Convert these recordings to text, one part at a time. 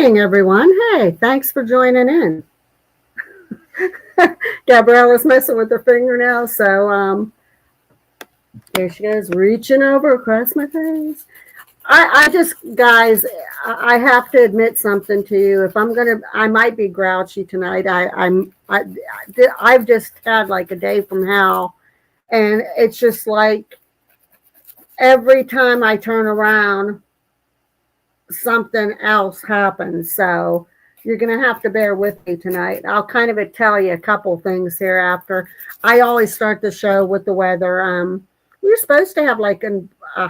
morning, everyone. Hey, thanks for joining in. Gabriella's messing with her fingernails, so here she goes, reaching over across my face. I just, guys, I have to admit something to you. If I'm gonna, I might be grouchy tonight. I've just had like a day from hell, and it's just like every time I turn around, something else happens. So you're going to have to bear with me tonight. I'll kind of tell you a couple things here after. I always start the show with the weather. We were supposed to have like a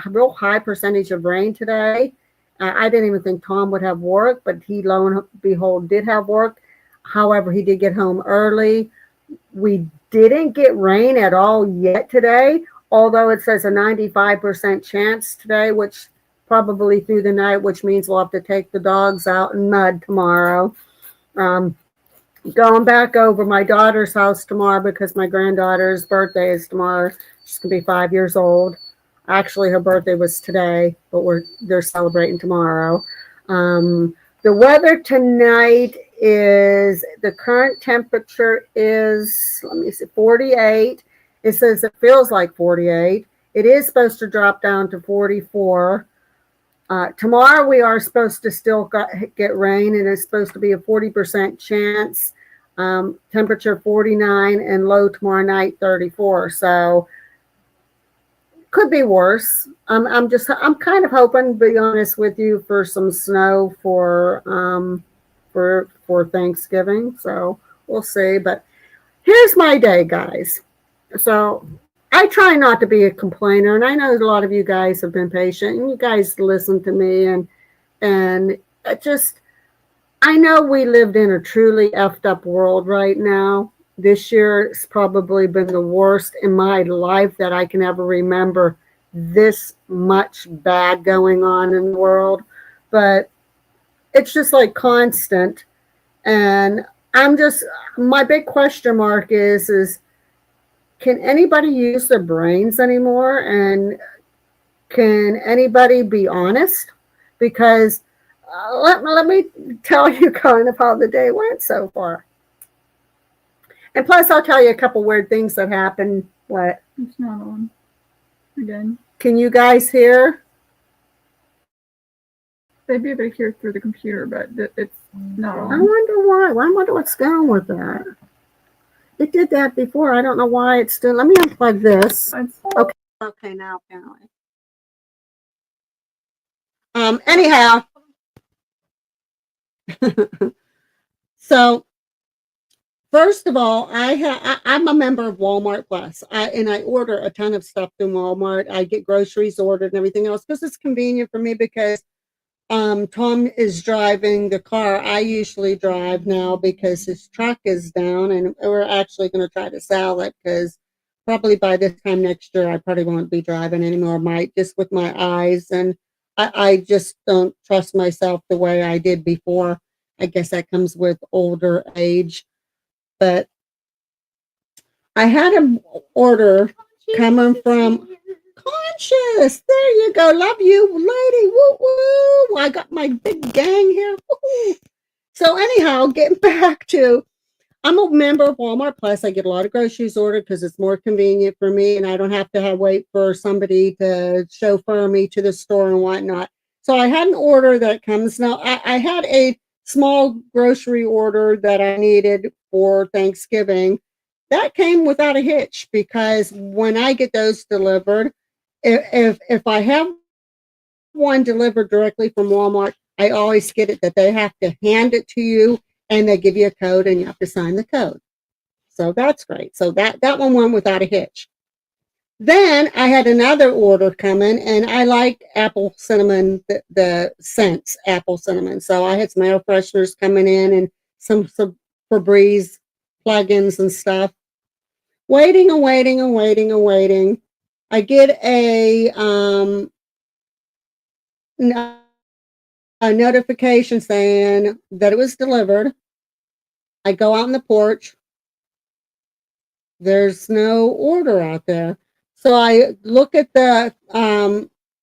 real high percentage of rain today. I didn't even think Tom would have work, but he, lo and behold, did have work. However, he did get home early. We didn't get rain at all yet today, although it says a 95% chance today, which probably through the night, which means we'll have to take the dogs out in mud tomorrow. Going back over my daughter's house tomorrow because my granddaughter's birthday is tomorrow. She's going to be 5 years old. Actually, her birthday was today, but they're celebrating tomorrow. The weather tonight is, the current temperature is, let me see, 48. It says it feels like 48. It is supposed to drop down to 44. Tomorrow we are supposed to still get rain, and it's supposed to be a 40% chance. Temperature 49 and low tomorrow night 34. So could be worse. I'm kind of hoping, to be honest with you, for some snow for Thanksgiving. So we'll see. But here's my day, guys. So I try not to be a complainer, and I know a lot of you guys have been patient, and you guys listen to me, and I know we lived in a truly effed up world right now. This year has probably been the worst in my life that I can ever remember. This much bad going on in the world, but it's just like constant. And my big question mark is can anybody use their brains anymore? And can anybody be honest? Because let me tell you kind of how the day went so far. And plus, I'll tell you a couple weird things that happened. What? It's not on. Again. Can you guys hear? They'd be able to hear through the computer, but it's not on. I wonder why. I wonder what's going with that. It did that before. I don't know why it's still. Let me unplug this. Okay. Okay, now apparently. Anyhow. So, first of all, I'm a member of Walmart Plus, and I order a ton of stuff through Walmart. I get groceries ordered and everything else because it's convenient for me because Tom is driving the car I usually drive now because his truck is down, and we're actually going to try to sell it because probably by this time next year I probably won't be driving anymore. Just with my eyes, and I just don't trust myself the way I did before. I guess that comes with older age, but I had an order coming from Conscious. There you go. Love you, lady. Woo woo. I got my big gang here. Woo. So anyhow, getting back to, I'm a member of Walmart Plus. I get a lot of groceries ordered because it's more convenient for me, and I don't have to wait for somebody to chauffeur me to the store and whatnot. So I had an order that comes now. I had a small grocery order that I needed for Thanksgiving. That came without a hitch because when I get those delivered, if I have one delivered directly from Walmart, I always get it that they have to hand it to you and they give you a code and you have to sign the code. So that's great. So that one went without a hitch. Then I had another order coming, and I like apple cinnamon, the scents, apple cinnamon. So I had some air fresheners coming in and some Febreze plugins and stuff. Waiting and waiting and waiting and waiting. I get a notification saying that it was delivered. I go out on the porch. There's no order out there. So I look at the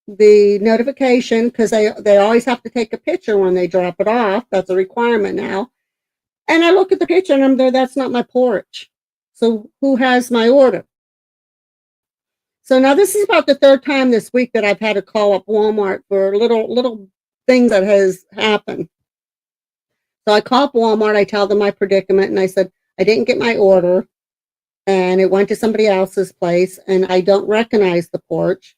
the notification because they always have to take a picture when they drop it off. That's a requirement now. And I look at the picture and I'm there, that's not my porch. So who has my order? So now this is about the third time this week that I've had to call up Walmart for little things that has happened. So I call up Walmart, I tell them my predicament, and I said, I didn't get my order, and it went to somebody else's place, and I don't recognize the porch.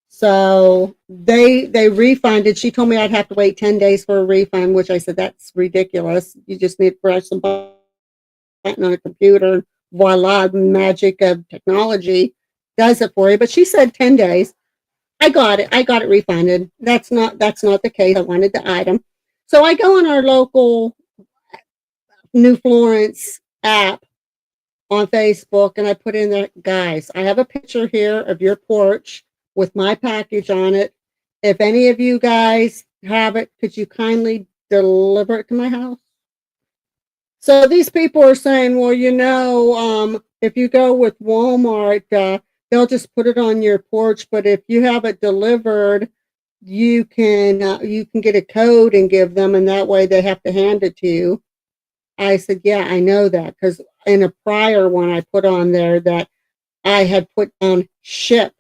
So they refunded. She told me I'd have to wait 10 days for a refund, which I said, that's ridiculous. You just need to press a button on a computer. Voila, magic of technology does it for you. But she said 10 days. I got it. I got it refunded. That's not the case. I wanted the item. So I go on our local New Florence app on Facebook and I put in there, guys, I have a picture here of your porch with my package on it. If any of you guys have it, could you kindly deliver it to my house? So these people are saying, well, if you go with Walmart, they'll just put it on your porch. But if you have it delivered, you can get a code and give them, and that way they have to hand it to you. I said, yeah, I know that because in a prior one I put on there that I had put down ship,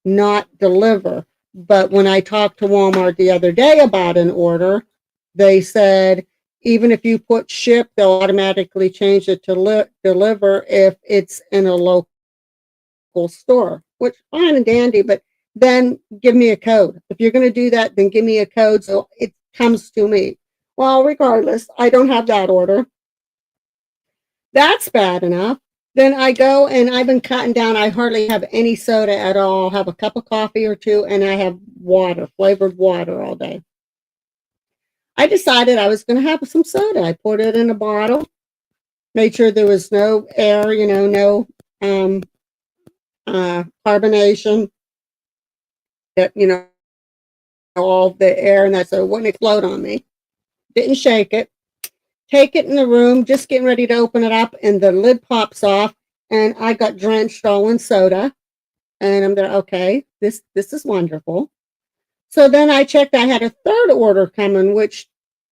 not deliver. But when I talked to Walmart the other day about an order, they said, even if you put ship, they'll automatically change it to deliver if it's in a local store, which fine and dandy, but then give me a code. If you're going to do that, then give me a code so it comes to me. Well, regardless, I don't have that order. That's bad enough. Then I go and I've been cutting down. I hardly have any soda at all. I'll have a cup of coffee or two, and I have water, flavored water all day. I decided I was going to have some soda. I poured it in a bottle, made sure there was no air, no carbonation, that, all the air and that, so it wouldn't explode on me. Didn't shake it. Take it in the room, just getting ready to open it up, and the lid pops off, and I got drenched all in soda. And I'm there, okay, this is wonderful. So then I checked, I had a third order coming, which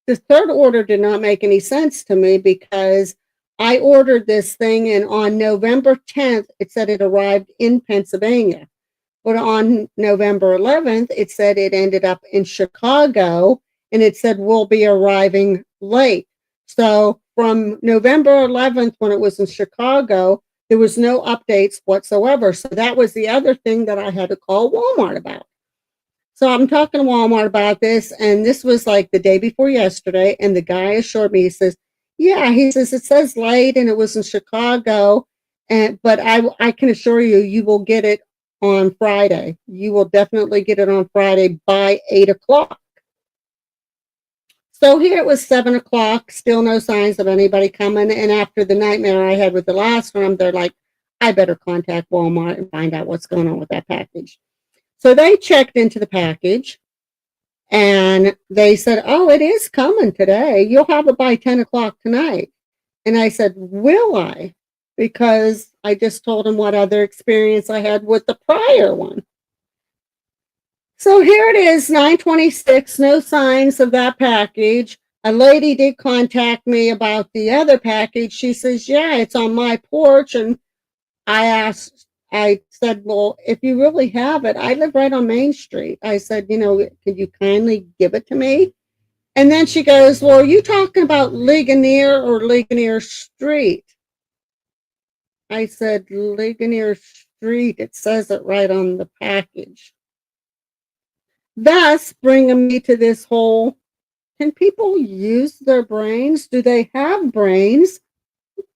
the third order did not make any sense to me because I ordered this thing, and on November 10th, it said it arrived in Pennsylvania. But on November 11th, it said it ended up in Chicago, and it said we'll be arriving late. So from November 11th, when it was in Chicago, there was no updates whatsoever. So that was the other thing that I had to call Walmart about. So I'm talking to Walmart about this, and this was like the day before yesterday, and the guy assured me, he says, yeah, he says, it says late, and it was in Chicago, but I can assure you, you will get it on Friday. You will definitely get it on Friday by 8 o'clock. So here it was 7 o'clock, still no signs of anybody coming. And after the nightmare I had with the last one, they're like, I better contact Walmart and find out what's going on with that package. So they checked into the package and they said, oh, it is coming today. You'll have it by 10 o'clock tonight. And I said, will I? Because I just told them what other experience I had with the prior one. So here it is, 9:26, no signs of that package. A lady did contact me about the other package. She says, yeah, it's on my porch. And I said, well, if you really have it, I live right on Main Street. I said, could you kindly give it to me? And then she goes, well, are you talking about Ligonier or Ligonier Street? I said, Ligonier Street. It says it right on the package. Thus, bringing me to this whole, can people use their brains? Do they have brains?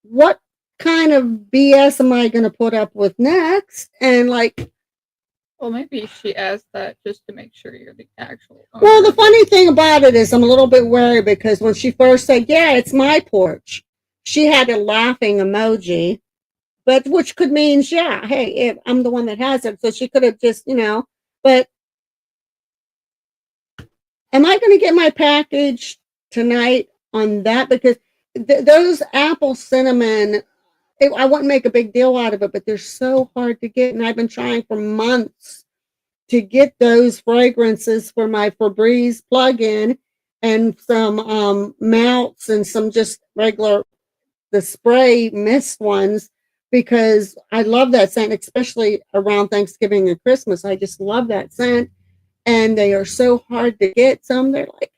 What kind of BS am I going to put up with next? And well, maybe she asked that just to make sure you're the actual owner. Well, the funny thing about it is I'm a little bit wary because when she first said, yeah, it's my porch, she had a laughing emoji, but which could mean, yeah, hey, I'm the one that has it. So she could have just, but am I going to get my package tonight on that? Because those apple cinnamon, I wouldn't make a big deal out of it, but they're so hard to get. And I've been trying for months to get those fragrances for my Febreze plug-in and some mounts and some just regular the spray mist ones because I love that scent, especially around Thanksgiving and Christmas. I just love that scent, and they are so hard to get. Some they're like,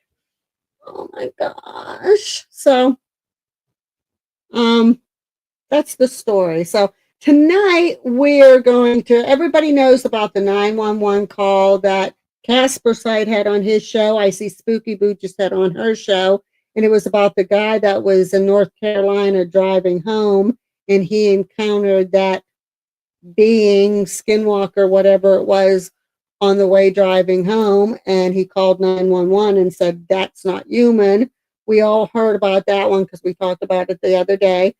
oh my gosh. So um, that's the story. So tonight we're going to. Everybody knows about the 911 call that Casper Side had on his show. I see Spooky Boo just had on her show, and it was about the guy that was in North Carolina driving home, and he encountered that being Skinwalker, whatever it was, on the way driving home, and he called 911 and said that's not human. We all heard about that one because we talked about it the other day.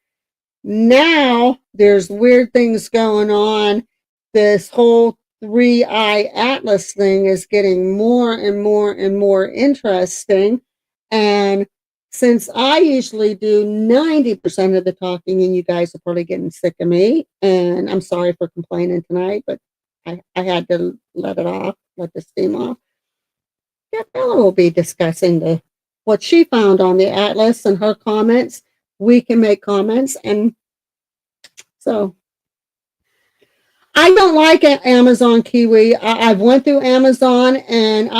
Now there's weird things going on. This whole three eye atlas thing is getting more and more and more interesting. And since I usually do 90% of the talking, and you guys are probably getting sick of me, and I'm sorry for complaining tonight, but I had to let it off, let the steam off. Gabriella will be discussing what she found on the atlas and her comments. We can make comments, and so I don't like Amazon Kiwi. I've went through Amazon, and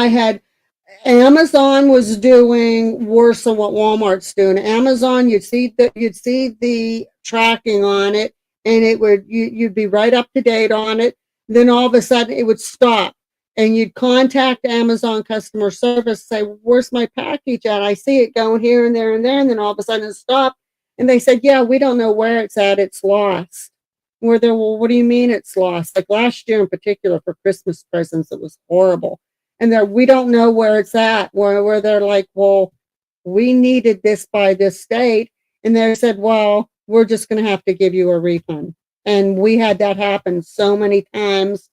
Amazon was doing worse than what Walmart's doing. Amazon, you'd see the tracking on it, and you'd be right up to date on it. Then all of a sudden it would stop, and you'd contact Amazon customer service, say, "Where's my package at? I see it going here and there and there," and then all of a sudden it stopped, and they said, "Yeah, we don't know where it's at. It's lost." Where they're, well, what do you mean it's lost? Like last year in particular for Christmas presents, it was horrible. And we don't know where it's at, where they're like, well, we needed this by this date. And they said, well, we're just going to have to give you a refund. And we had that happen so many times,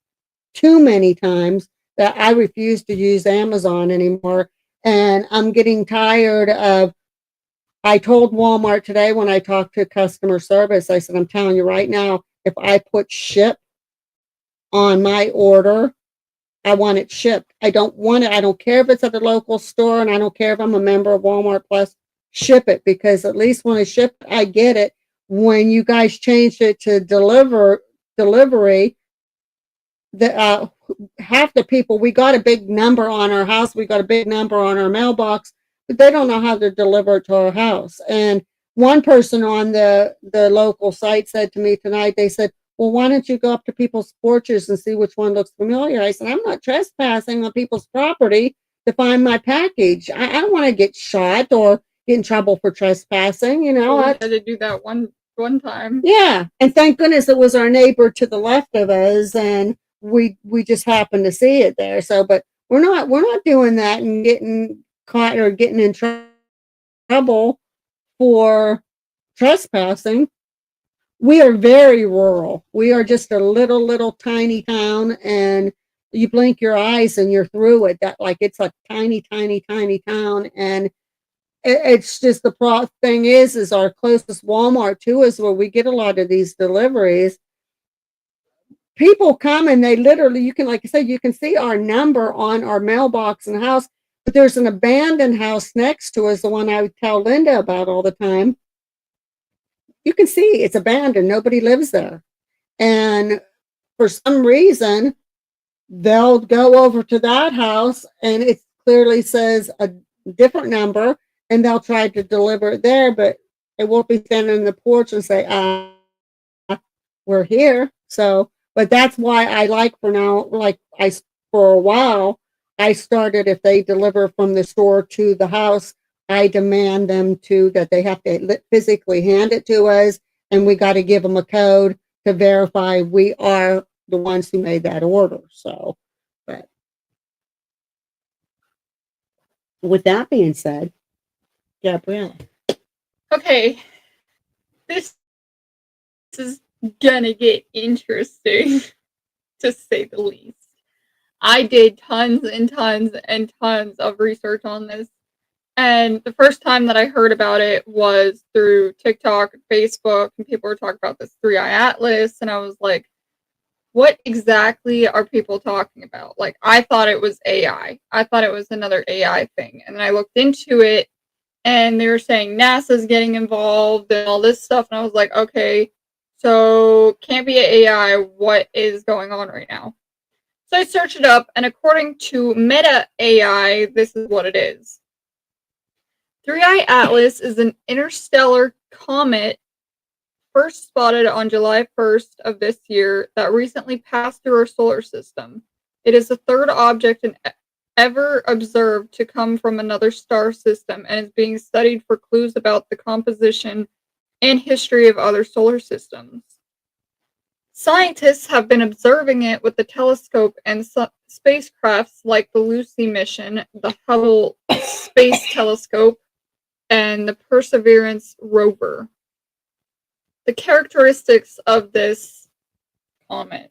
too many times, that I refuse to use Amazon anymore. And I'm getting tired of, I told Walmart today when I talked to customer service, I said, I'm telling you right now, if I put ship on my order, I want it shipped. I don't want it. I don't care if it's at the local store, and I don't care if I'm a member of Walmart Plus. Ship it, because at least when I ship it, I get it. When you guys changed it to delivery, the half the people, we got a big number on our house, we got a big number on our mailbox, but they don't know how to deliver it to our house. And one person on the local site said to me tonight, they said, well, why don't you go up to people's porches and see which one looks familiar? I said, I'm not trespassing on people's property to find my package. I don't want to get shot or get in trouble for trespassing. Well, we had to do that one time. Yeah, and thank goodness it was our neighbor to the left of us, and we just happened to see it there. So, but we're not doing that and getting caught or getting in trouble for trespassing. We are very rural. We are just a little tiny town, and you blink your eyes and you're through it. That, like, it's a tiny town, and it's just the thing is our closest Walmart to us, where we get a lot of these deliveries. People come and they literally, you can, like I said, you can see our number on our mailbox in the house, but there's an abandoned house next to us, the one I would tell Linda about all the time. You can see it's abandoned. Nobody lives there. And for some reason, they'll go over to that house and it clearly says a different number, and they'll try to deliver it there, but it won't be standing in the porch and say, we're here. So, but that's why I like, for now, like for a while, I started, if they deliver from the store to the house, I demand that they have to physically hand it to us, and we got to give them a code to verify we are the ones who made that order. So, but with that being said, Gabrielle. Okay, this is gonna get interesting, to say the least. I did tons and tons and tons of research on this, and the first time that I heard about it was through TikTok and Facebook, and people were talking about this 3-eye atlas, and I was like, what exactly are people talking about? Like, I thought it was AI. I thought it was another AI thing. And then I looked into it, and they were saying NASA's getting involved and all this stuff. And I was like, okay, so can't be AI. What is going on right now? So I searched it up, and according to Meta AI, this is what it is. 3I Atlas is an interstellar comet first spotted on July 1st of this year that recently passed through our solar system. It is the third object ever observed to come from another star system and is being studied for clues about the composition and history of other solar systems. Scientists have been observing it with the telescope and spacecrafts like the Lucy mission, the Hubble Space Telescope, and the Perseverance rover. The characteristics of this comet.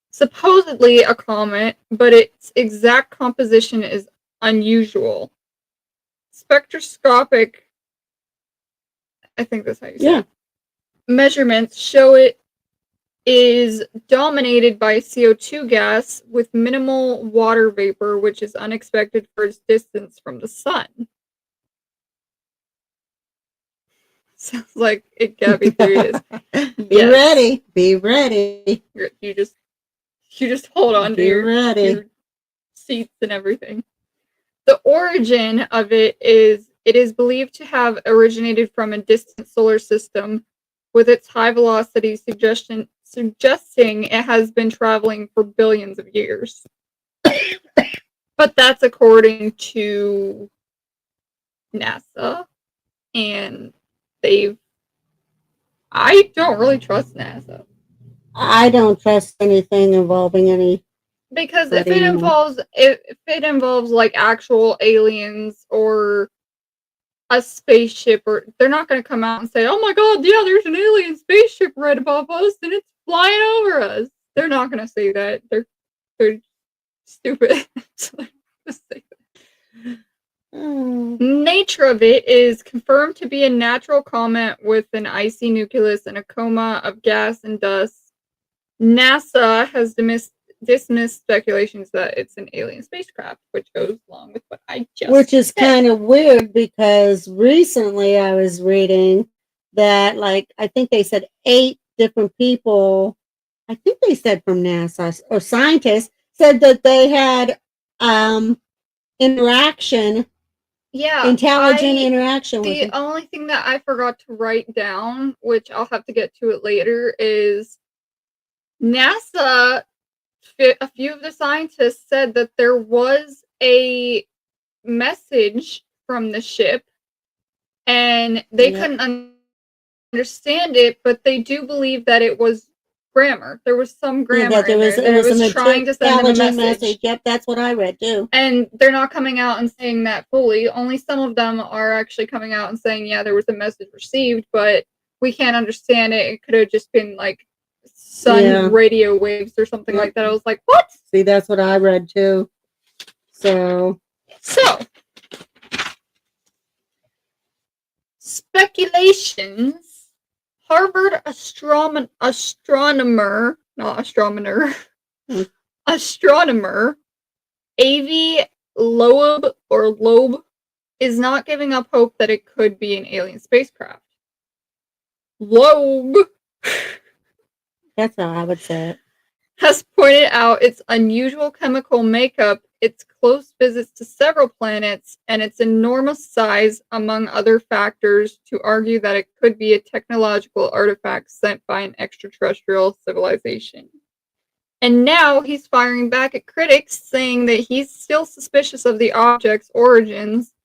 Supposedly a comet, but its exact composition is unusual. Spectroscopic, I think that's how you say it, measurements show it is dominated by CO2 gas with minimal water vapor, which is unexpected for its distance from the sun. Sounds like it gotta be 3 days. Be ready. Be ready. You just hold on to your seats and everything. The origin of it is believed to have originated from a distant solar system, with its high velocity suggesting it has been traveling for billions of years. But that's according to NASA, and I don't really trust NASA. I don't trust anything involving any. Because if it involves like actual aliens or a spaceship, or they're not going to come out and say, "Oh my God, yeah, there's an alien spaceship right above us and it's flying over us." They're not going to say that. They're stupid. Nature of it is confirmed to be a natural comet with an icy nucleus and a coma of gas and dust. NASA has dismissed speculations that it's an alien spacecraft, which goes along with what I just Which is kind of weird, because recently I was reading that, like, I think they said 8 different people, I think they said from NASA or scientists, said that they had interaction. Yeah, intelligent interaction with the only thing that I forgot to write down, which I'll have to get to it later, is NASA, a few of the scientists said that there was a message from the ship and they couldn't understand it, but they do believe that it was grammar. There was some grammar in there. That it was trying to send them a message. Yep, that's what I read too. And they're not coming out and saying that fully. Only some of them are actually coming out and saying, yeah, there was a message received, but we can't understand it. It could have just been like sun radio waves or something like that. I was like, what? See, that's what I read too. So speculations. Harvard astronomer, Avi Loeb is not giving up hope that it could be an alien spacecraft. Loeb, that's how I would say it, has pointed out its unusual chemical makeup, its close visits to several planets, and its enormous size, among other factors, to argue that it could be a technological artifact sent by an extraterrestrial civilization. And now he's firing back at critics, saying that he's still suspicious of the object's origins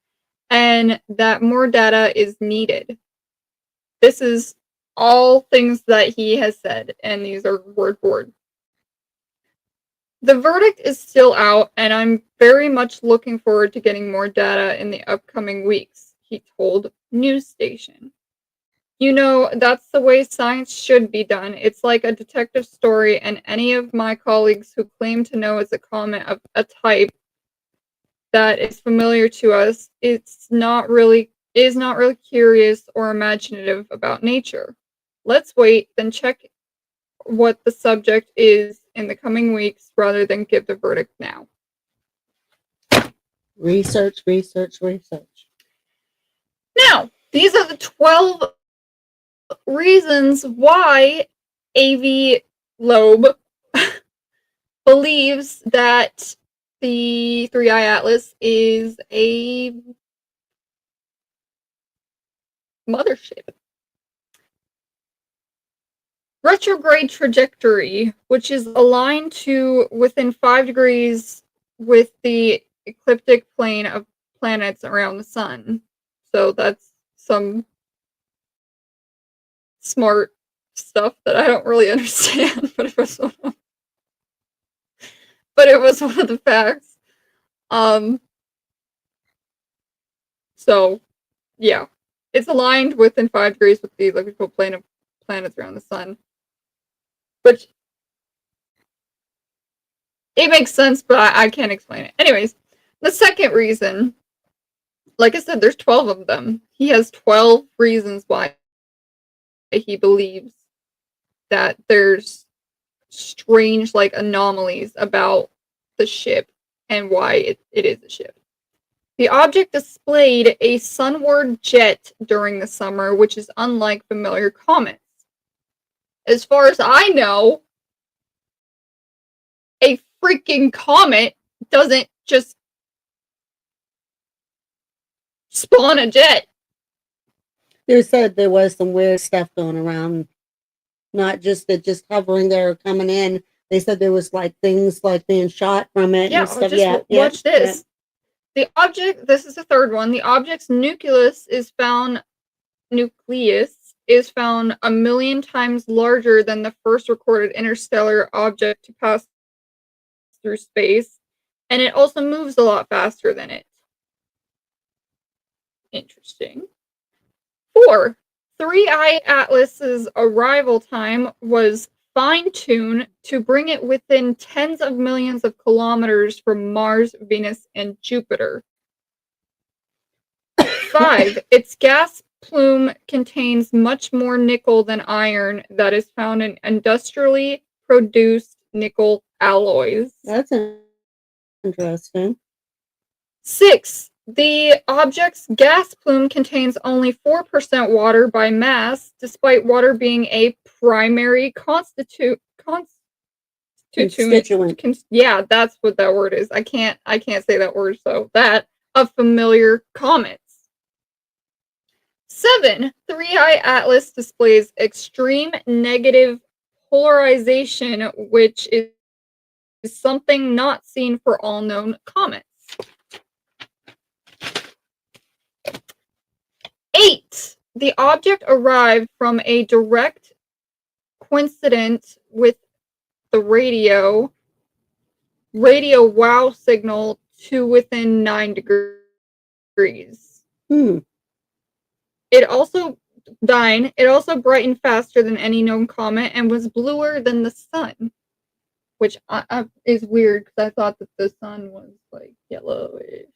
and that more data is needed. This is all things that he has said, and these are word for word. The verdict is still out, and I'm very much looking forward to getting more data in the upcoming weeks, he told News Station. You know, that's the way science should be done. It's like a detective story, and any of my colleagues who claim to know it's a comet of a type that is familiar to us is not really curious or imaginative about nature. Let's wait, then check what the subject is in the coming weeks rather than give the verdict now. Research, research, research. Now, these are the 12 reasons why A.V. Loeb believes that the Three-Eye Atlas is a mothership. Retrograde trajectory, which is aligned to within 5 degrees with the ecliptic plane of planets around the sun. So that's some smart stuff that I don't really understand, but it was one of the facts. So yeah, it's aligned within 5 degrees with the elliptical plane of planets around the sun, which it makes sense, but I can't explain it. Anyways, the second reason, like I said, there's 12 of them. He has 12 reasons why he believes that there's strange, like, anomalies about the ship and why it is a ship. The object displayed a sunward jet during the summer, which is unlike familiar comets. As far as I know, a freaking comet doesn't just spawn a jet. They said there was some weird stuff going around, not just hovering there or coming in. They said there was like things like being shot from it and stuff. Watch this. The object, this is the third one, the object's nucleus is found 1,000,000 times larger than the first recorded interstellar object to pass through space, and it also moves a lot faster than it. Interesting. 4. Three-Eye Atlas's arrival time was fine-tuned to bring it within tens of millions of kilometers from Mars, Venus, and Jupiter. 5. Its gas plume contains much more nickel than iron that is found in industrially produced nickel alloys. That's interesting. 6. The object's gas plume contains only 4% water by mass, despite water being a primary constituent. Yeah, that's what that word is. I can't say that word, so that of familiar comets. 7. Three-Eye Atlas displays extreme negative polarization, which is something not seen for all known comets. 8. The object arrived from a direct coincidence with the radio wow signal to within 9 degrees. It also brightened faster than any known comet and was bluer than the sun, which is weird because I thought that the sun was like yellowish.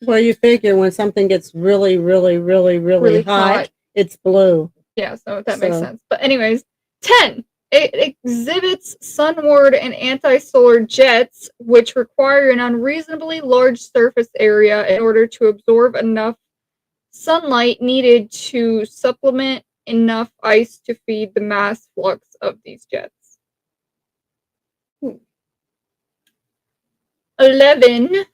Well, you figure when something gets really, really, really, really hot, it's blue. Yeah, so that makes sense. But anyways, 10. It exhibits sunward and anti-solar jets, which require an unreasonably large surface area in order to absorb enough sunlight needed to supplement enough ice to feed the mass flux of these jets. 11.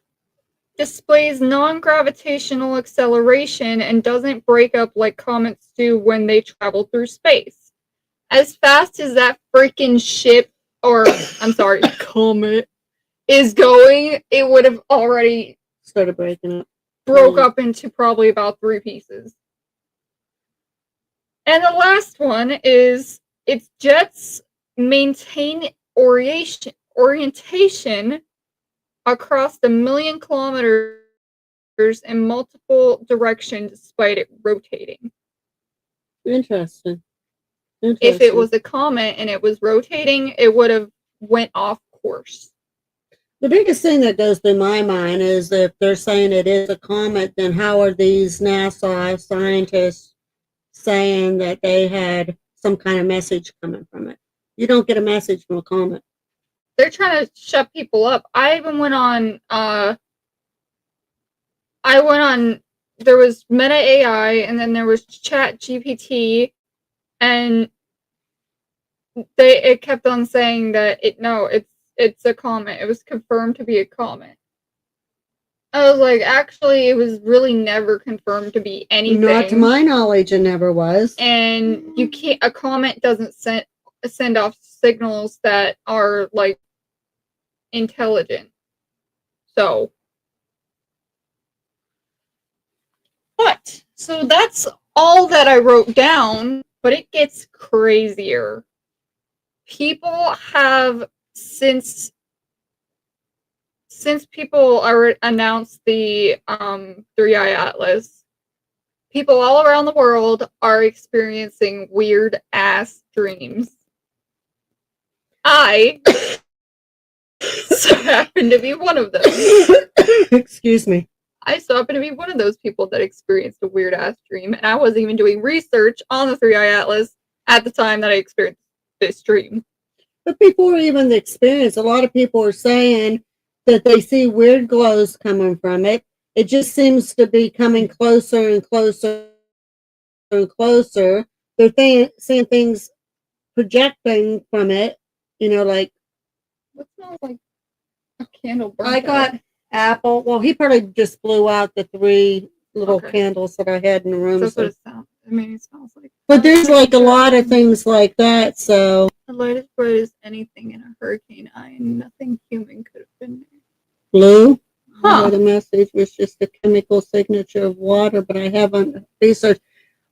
Displays non-gravitational acceleration and doesn't break up like comets do when they travel through space. As fast as that freaking ship, or I'm sorry, comet, is going, it would have already started breaking up. Broke up into probably about 3 pieces. And the last one is its jets maintain orientation across the 1,000,000 kilometers in multiple directions despite it rotating. Interesting. If it was a comet and it was rotating, it would have went off course. The biggest thing that goes through my mind is if they're saying it is a comet, then how are these NASA scientists saying that they had some kind of message coming from it? You don't get a message from a comment. They're trying to shut people up. I even went on there was Meta AI and then there was Chat GPT, and it kept on saying that it's a comment. It was confirmed to be a comment. I was like, actually, it was really never confirmed to be anything. Not to my knowledge, it never was. And you can't. A comment doesn't send off signals that are like intelligent. So, so that's all that I wrote down. But it gets crazier. People have since people announced the 3i Atlas, people all around the world are experiencing weird ass dreams. I so happen to be one of them. Excuse me. I so happen to be one of those people that experienced a weird ass dream, and I wasn't even doing research on the 3i Atlas at the time that I experienced this dream. But before even the experience, a lot of people are saying that they see weird glows coming from it. It just seems to be coming closer and closer and closer. They're seeing things projecting from it, like. What smells like a candle burnt I got apple. Well, he probably just blew out the 3 little candles that I had in the room. That's what it sounds. I mean, it smells like. But there's like a lot of things like that, so. The light as bright as anything in a hurricane eye, and nothing human could have been there. Blue? Huh. The message was just a chemical signature of water, but I haven't researched.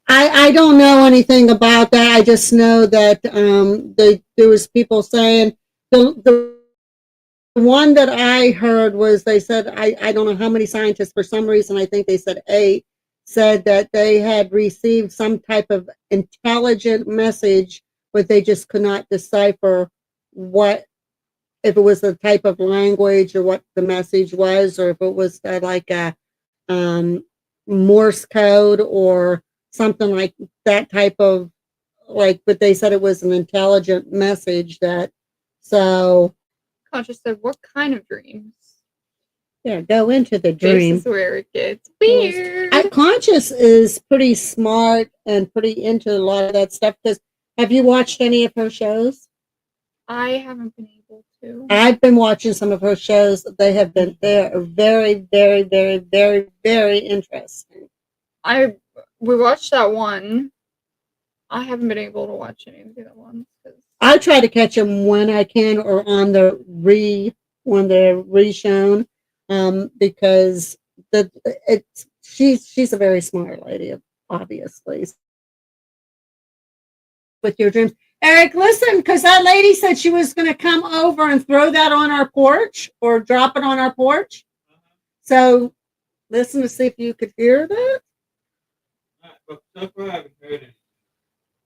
I don't know anything about that. I just know that there was people saying the one that I heard was they said, I don't know how many scientists, for some reason, I think they said 8, said that they had received some type of intelligent message, but they just could not decipher if it was the type of language or what the message was, or if it was like a Morse code or something like that type of, but they said it was an intelligent message so. Conscious said, what kind of dreams? Yeah, go into the dream. This is where it gets weird. Conscious is pretty smart and pretty into a lot of that stuff. Because have you watched any of her shows? I haven't been able to. I've been watching some of her shows. They are very, very, very, very, very interesting. We watched that one. I haven't been able to watch any of the other ones. I try to catch them when I can or on when they're re-shown. Because she's a very smart lady, obviously. With your dreams, Eric, listen, because that lady said she was going to come over and throw that on our porch or drop it on our porch. So listen to see if you could hear that.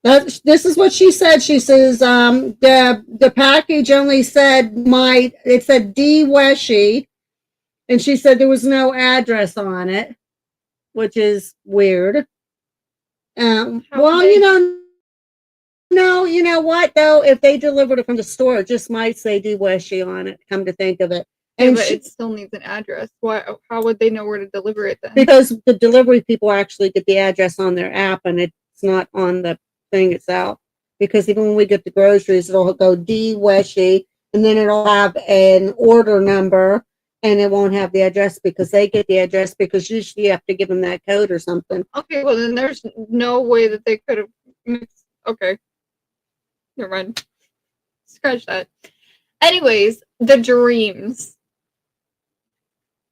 This is what she said. She says the package only said it said D Weshy, and she said there was no address on it, which is weird. Well, no, you know what though? If they delivered it from the store, it just might say D Weshy on it. Come to think of it, and but it still needs an address. How would they know where to deliver it then? Because the delivery people actually get the address on their app, and it's not on the thing itself. Because even when we get the groceries, it'll go D Weshy, and then it'll have an order number, and it won't have the address because they get the address because usually you have to give them that code or something. Okay, well then there's no way that they could have mixed. Okay, never mind. Scratch that. Anyways, the dreams.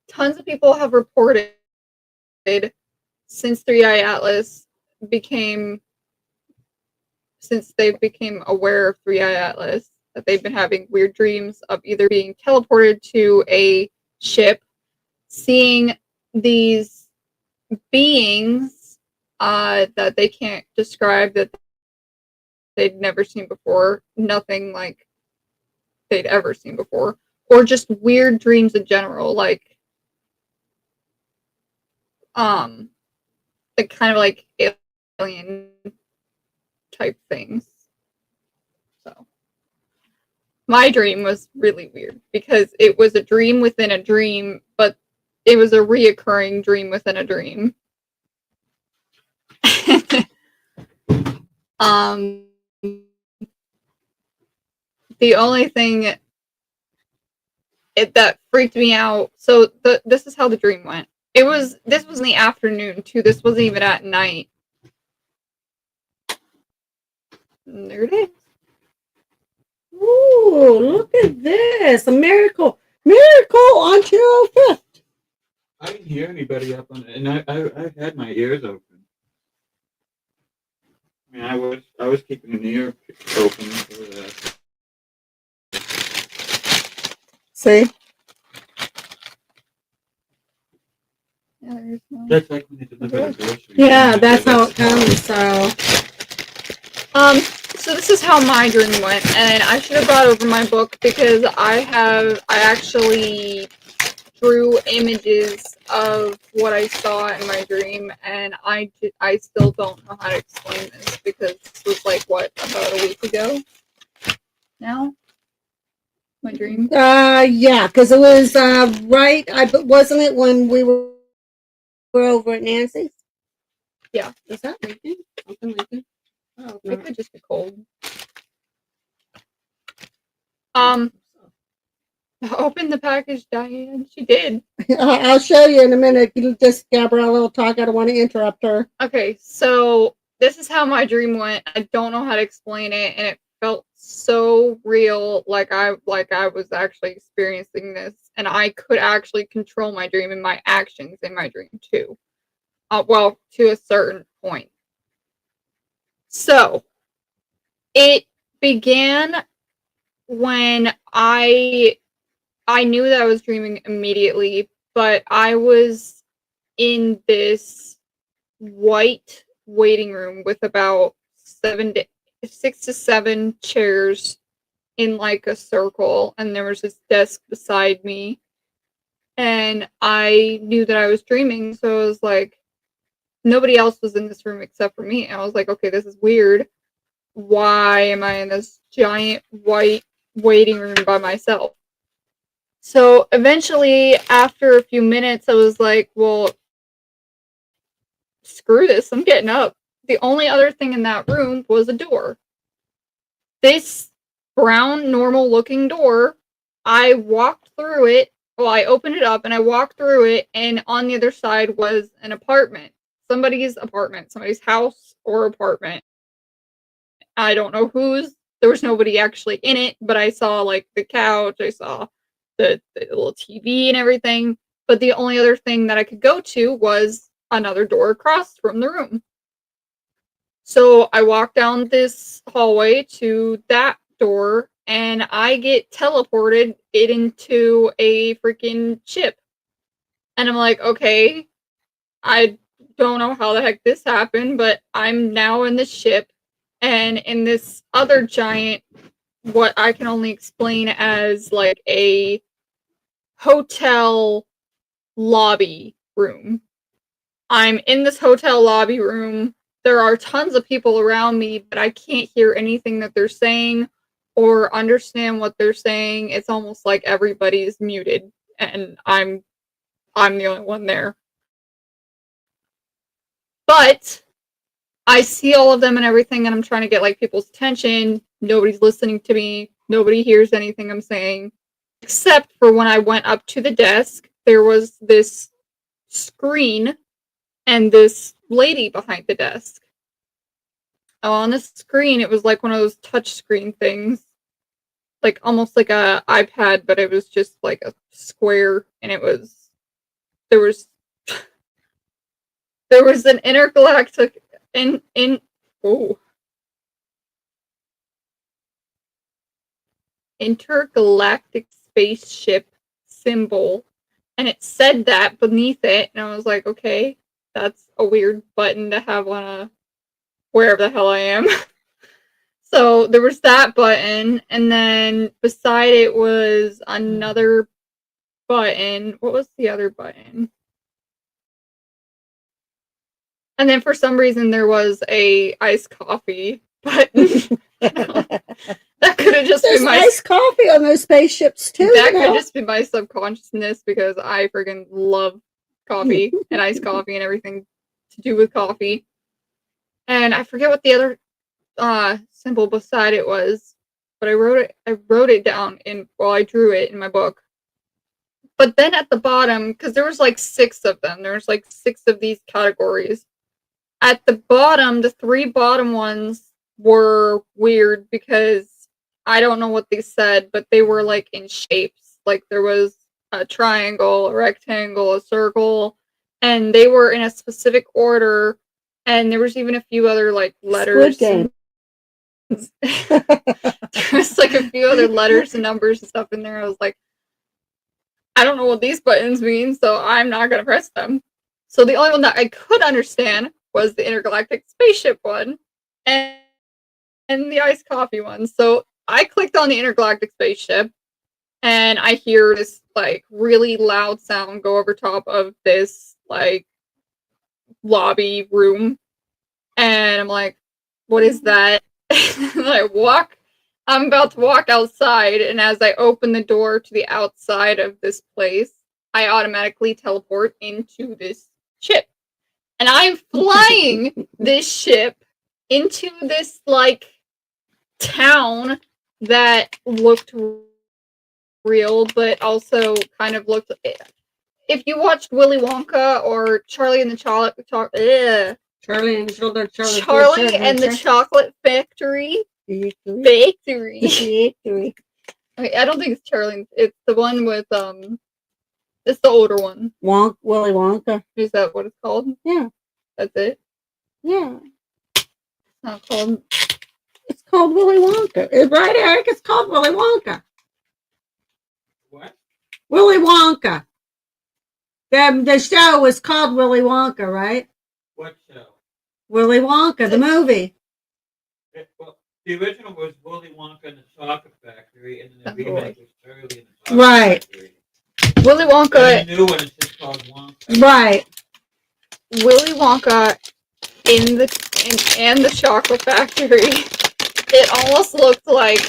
Tons of people have reported since 3i Atlas since they became aware of 3i Atlas, that they've been having weird dreams of either being teleported to a ship, seeing these beings that they can't describe, that they'd never seen before, nothing like they'd ever seen before, or just weird dreams in general, like kind of like alien type things. So my dream was really weird because it was a dream within a dream, but it was a reoccurring dream within a dream. um, the only thing that freaked me out. So this is how the dream went. This was in the afternoon too. This wasn't even at night. And there it is. Ooh, look at this. A miracle. Miracle on 205th. I didn't hear anybody up on it, and I had my ears open. I mean, I was keeping an ear open for that. See? Yeah, there's no... That's like when they deliver the groceries. Yeah, that's how it comes. So this is how my dream went, and I should have brought over my book because I actually drew images of what I saw in my dream, and I still don't know how to explain this because this was like what, about a week ago now? My dream. Yeah, because it was right. Wasn't it when we were over at Nancy's? Yeah. Is that leaking? Something leaking? Oh, no. It could just be cold. Open the package, Diane. She did. I'll show you in a minute. You just Gabrielle will talk. I don't want to interrupt her. Okay, so this is how my dream went. I don't know how to explain it, and it felt so real, like I was actually experiencing this, and I could actually control my dream and my actions in my dream too. Well, to a certain point. So it began when I knew that I was dreaming immediately, but I was in this white waiting room with about 6 to 7 chairs in like a circle, and there was this desk beside me, and I knew that I was dreaming, so I was like, nobody else was in this room except for me, and I was like, okay, this is weird. Why am I in this giant white waiting room by myself? So eventually, after a few minutes, I was like, well, screw this, I'm getting up. The only other thing in that room was a door. This brown, normal looking door, I walked through it. Well, I opened it up and I walked through it, and on the other side was an apartment. Somebody's apartment, somebody's house or apartment. I don't know whose. There was nobody actually in it, but I saw like the couch, I saw the little TV and everything. But the only other thing that I could go to was another door across from the room. So I walk down this hallway to that door, and I get teleported into a freaking ship. And I'm like, okay, I don't know how the heck this happened, but I'm now in the ship and in this other giant, what I can only explain as like a hotel lobby room. I'm in this hotel lobby room. There are tons of people around me, but I can't hear anything that they're saying or understand what they're saying. It's almost like everybody's muted, and I'm the only one there. But I see all of them and everything, and I'm trying to get like people's attention. Nobody's listening to me. Nobody hears anything I'm saying. Except for when I went up to the desk, there was this screen and this lady behind the desk. On the screen, it was like one of those touch screen things. Like almost like a iPad, but it was just like a square, and there was an intergalactic intergalactic spaceship symbol, and it said that beneath it, and I was like, okay, that's a weird button to have on a wherever the hell I am. So there was that button, and then beside it was another button. What was the other button? And then for some reason there was a iced coffee button. That could have just There's been my iced coffee spaceships too. That you could know? just be my subconsciousness because I friggin' love coffee and iced coffee and everything to do with coffee. And I forget what the other symbol beside it was, but I wrote it down I drew it in my book. But then at the bottom, because there was like 6 of them, there's like 6 of these categories. At the bottom, the 3 bottom ones were weird because I don't know what they said, but they were like in shapes. Like there was a triangle, a rectangle, a circle, and they were in a specific order. And there was even a few other like letters. Squid Game. There was like a few other letters and numbers and stuff in there. I was like, I don't know what these buttons mean, so I'm not gonna press them. So the only one that I could understand was the intergalactic spaceship one and the iced coffee one. So I clicked on the intergalactic spaceship and I hear this like really loud sound go over top of this like lobby room. And I'm like, what is that? And I'm about to walk outside, and as I open the door to the outside of this place, I automatically teleport into this ship. And I'm flying this ship into this like town that looked real, but also kind of looked. If you watched Willy Wonka or Charlie and the Charlie and the Charlie and the Chocolate Factory. Factory. I don't think it's Charlie. It's the one with it's the older one. Willy Wonka. Is that what it's called? Yeah. That's it? Yeah. It's not called. It's called Willy Wonka. Right, Eric? It's called Willy Wonka. What? Willy Wonka. The show was called Willy Wonka, right? What show? Willy Wonka, the movie. Well, the original was Willy Wonka and the Chocolate Factory, and then the remake was Charlie and the Chocolate Right. Factory. Willy Wonka. And the new one is just called Wonka. Right. Willy Wonka in the Chocolate Factory. It almost looked like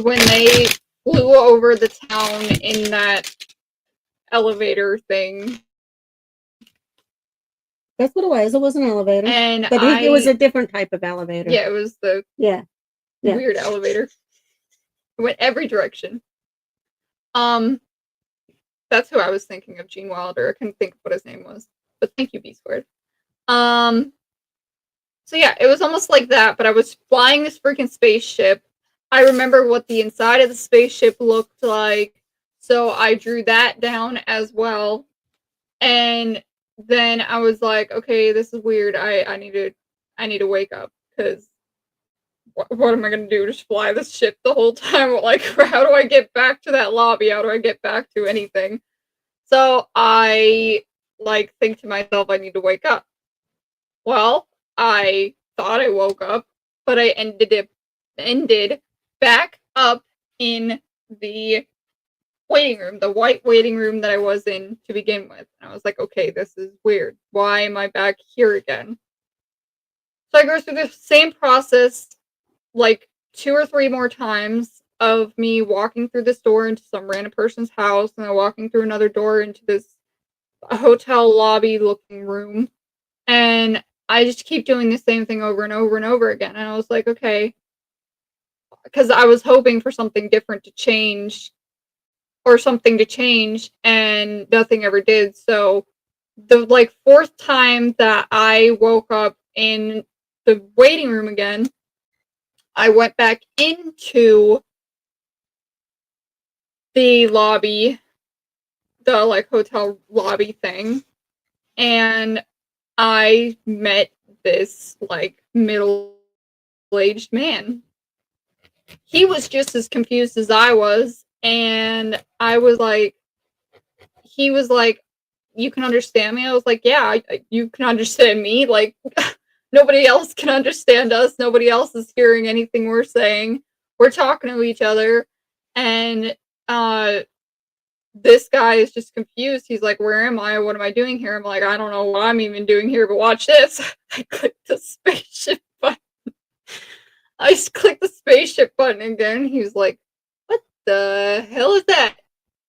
when they flew over the town in that elevator thing. That's what it was. It was an elevator. And but it was a different type of elevator. Yeah, it was the yeah. weird elevator. It went every direction. That's who I was thinking of, Gene Wilder. I couldn't think of what his name was. But thank you, B Squared. So yeah, it was almost like that, but I was flying this freaking spaceship. I remember what the inside of the spaceship looked like, so I drew that down as well. And then I was like, okay, this is weird. I need to wake up, because what am I gonna do? Just fly this ship the whole time? Like, how do I get back to that lobby? How do I get back to anything? So I like think to myself, I need to wake up. Well, I thought I woke up, but I ended back up in the waiting room, the white waiting room that I was in to begin with. And I was like, okay, this is weird. Why am I back here again? So I go through the same process like 2 or 3 more times of me walking through this door into some random person's house, and then walking through another door into this hotel lobby looking room. And I just keep doing the same thing over and over and over again. And I was like, okay, because I was hoping for something different to change, or something to change, and nothing ever did. So the like 4th time that I woke up in the waiting room again, I went back into the lobby, the like hotel lobby thing, and I met this like middle-aged man. He was just as confused as I was, and I was like, he was like, you can understand me? I was like, yeah, you can understand me. Like, nobody else can understand us. Nobody else is hearing anything we're saying. We're talking to each other. And this guy is just confused. He's like, where am I? What am I doing here? I'm like, I don't know what I'm even doing here, but watch this. I clicked the spaceship button. I just clicked the spaceship button again. He was like, what the hell is that?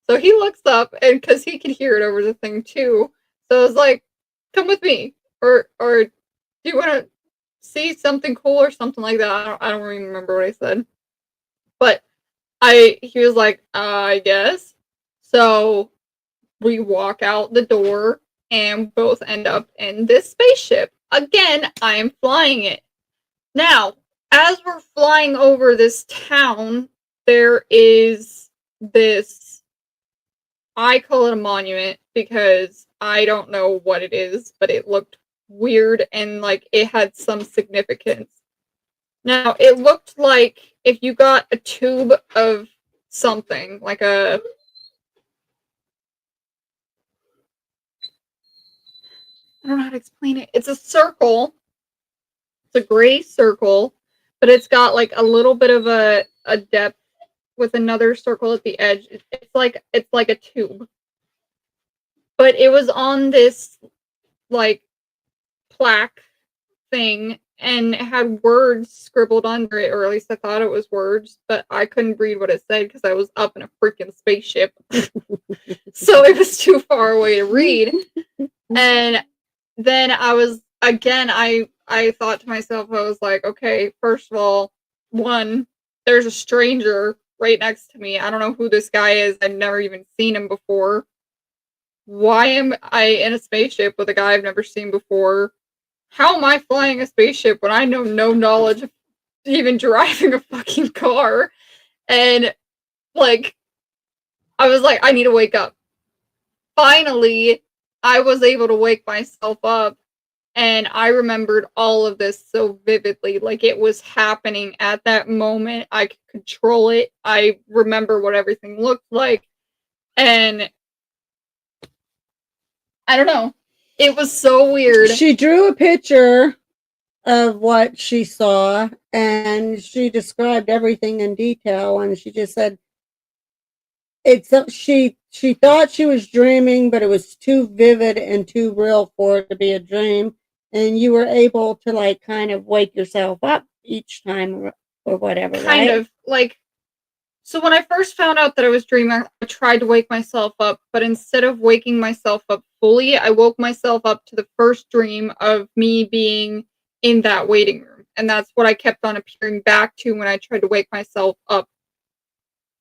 So he looks up, and because he could hear it over the thing too. So I was like, come with me. Or do you want to see something cool or something like that? I don't even remember what I said. But he was like, I guess. So we walk out the door and both end up in this spaceship. Again, I am flying it. Now, as we're flying over this town, there is this, I call it a monument because I don't know what it is, but it looked weird and like it had some significance. Now, it looked like if you got a tube of something, like a, I don't know how to explain it. It's a circle. It's a gray circle, but it's got like a little bit of a depth with another circle at the edge. It's like a tube. But it was on this like plaque thing and it had words scribbled under it, or at least I thought it was words, but I couldn't read what it said because I was up in a freaking spaceship. So it was too far away to read. And then I thought to myself, I was like, okay, first of all, one, there's a stranger right next to me. I don't know who this guy is. I've never even seen him before. Why am I in a spaceship with a guy I've never seen before? How am I flying a spaceship when I know no knowledge of even driving a fucking car? And like, I was like, I need to wake up. Finally, I was able to wake myself up. And I remembered all of this so vividly. Like it was happening at that moment. I could control it. I remember what everything looked like. And I don't know. It was so weird. She drew a picture of what she saw and she described everything in detail, and she just said she thought she was dreaming, but it was too vivid and too real for it to be a dream, and you were able to like kind of wake yourself up each time or whatever, Kind right? of like, so when I first found out that I was dreaming, I tried to wake myself up, but instead of waking myself up fully, I woke myself up to the first dream of me being in that waiting room. And that's what I kept on appearing back to when I tried to wake myself up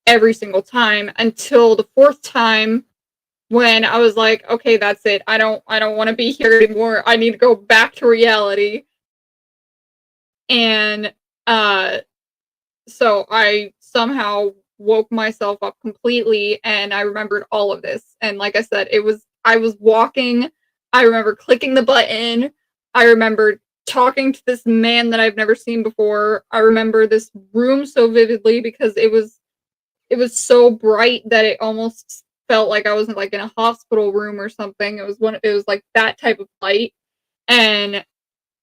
every single time, until the fourth time when I was like, okay, that's it. I don't want to be here anymore. I need to go back to reality. And so I somehow woke myself up completely and I remembered all of this. And like I said, I was walking, I remember clicking the button, I remember talking to this man that I've never seen before. I remember this room so vividly because it was so bright that it almost felt like I was like in a hospital room or something. It was like that type of light. And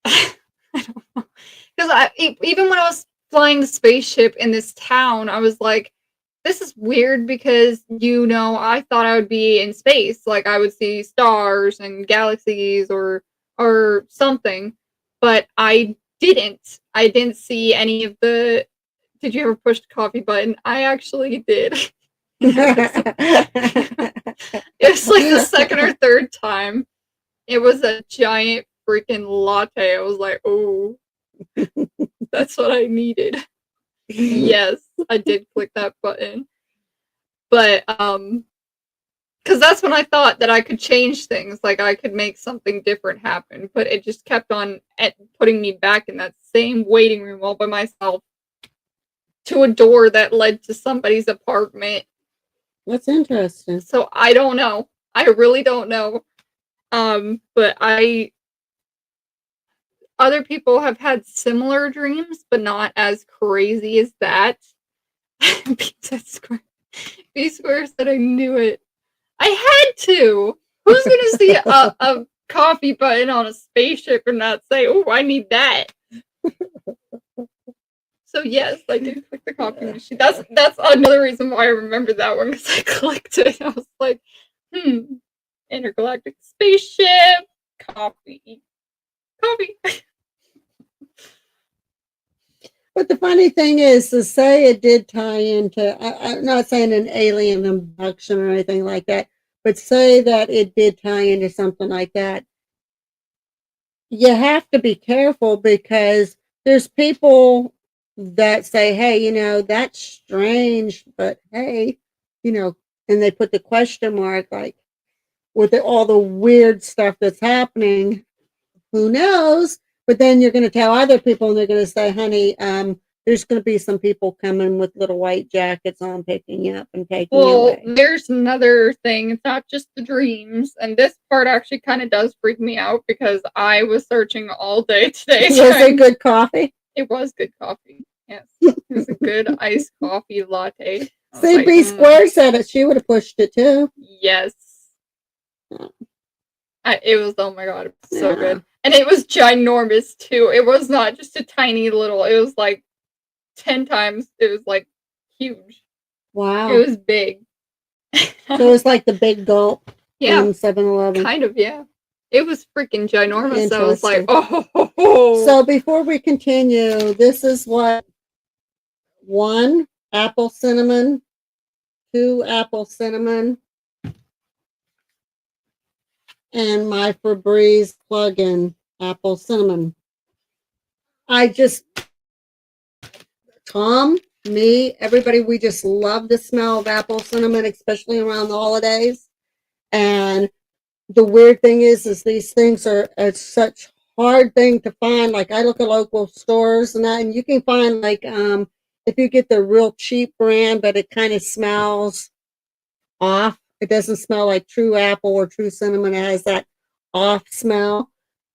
I don't know. Because even when I was flying the spaceship in this town, I was like, this is weird because, I thought I would be in space. Like I would see stars and galaxies or something. But I didn't. I didn't see any of the. Did you ever push the coffee button? I actually did. It was like the second or third time. It was a giant freaking latte. I was like, oh, that's what I needed. Yes, I did click that button. But because that's when I thought that I could change things, like I could make something different happen. But it just kept on putting me back in that same waiting room all by myself to a door that led to somebody's apartment. That's interesting. So I don't know. I really don't know. But other people have had similar dreams, but not as crazy as that. B Square said I knew it. I had to. Who's gonna see a coffee button on a spaceship and not say, "Oh, I need that"? So yes, I did click the coffee machine. That's another reason why I remember that one, because I clicked it. I was like, intergalactic spaceship, coffee. But the funny thing is, to say it did tie into, I'm not saying an alien abduction or anything like that, but say that it did tie into something like that. You have to be careful because there's people that say, hey, that's strange, but hey, and they put the question mark like with all the weird stuff that's happening, who knows? But then you're going to tell other people and they're going to say, honey, there's going to be some people coming with little white jackets on picking you up and taking you Well, away. there's another thing. It's not just the dreams. And this part actually kind of does freak me out because I was searching all day today. Was it good coffee? It was good coffee. Yes. It was a good iced coffee latte. See, B Square said it. She would have pushed it too. Yes. It was, oh my god, it was so good. And it was ginormous too. It was not just a tiny little, it was like 10 times, it was like huge. Wow. It was big. So it was like the big gulp Yeah. from 7-Eleven. Kind of, yeah. It was freaking ginormous. So I was like, oh. So before we continue, this is what 1 apple cinnamon, 2 apple cinnamon, and my Febreze plug-in apple cinnamon. Tom, me, everybody, we just love the smell of apple cinnamon, especially around the holidays. And the weird thing is these things are such hard thing to find. Like I look at local stores and that, and you can find like if you get the real cheap brand, but it kind of smells off. It doesn't smell like true apple or true cinnamon. It has that off smell.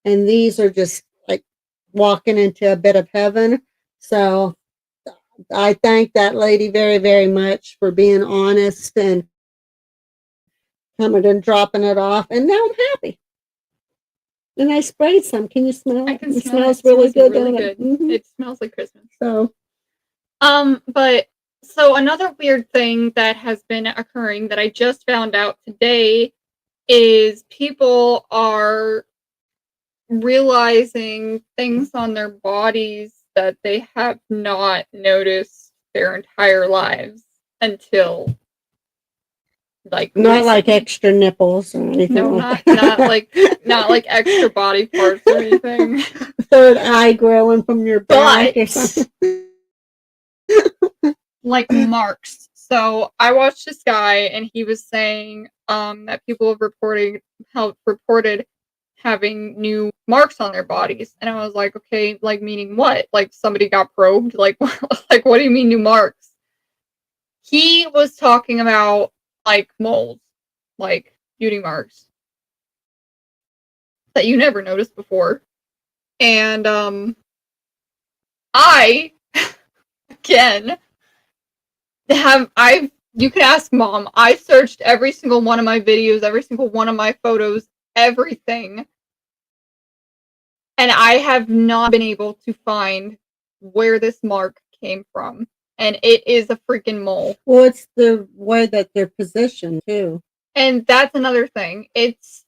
And these are just like walking into a bit of heaven. So I thank that lady very, very much for being honest and coming and dropping it off. And now I'm happy. And I sprayed some. Can you smell it? I can It smell smells really good. Really good. Mm-hmm. It smells like Christmas. So, so another weird thing that has been occurring that I just found out today is people are realizing things on their bodies that they have not noticed their entire lives until like not like extra nipples or anything. No, like not like extra body parts or anything. Third eye growing from your back or something. Like marks. So I watched this guy and he was saying that people have reported having new marks on their bodies. And I was like, okay, like meaning what? Like somebody got probed? Like like what do you mean new marks? He was talking about like moles, like beauty marks that you never noticed before. And I again you can ask Mom. I searched every single one of my videos, every single one of my photos, everything. And I have not been able to find where this mark came from. And it is a freaking mole. Well, it's the way that they're positioned too. And that's another thing. It's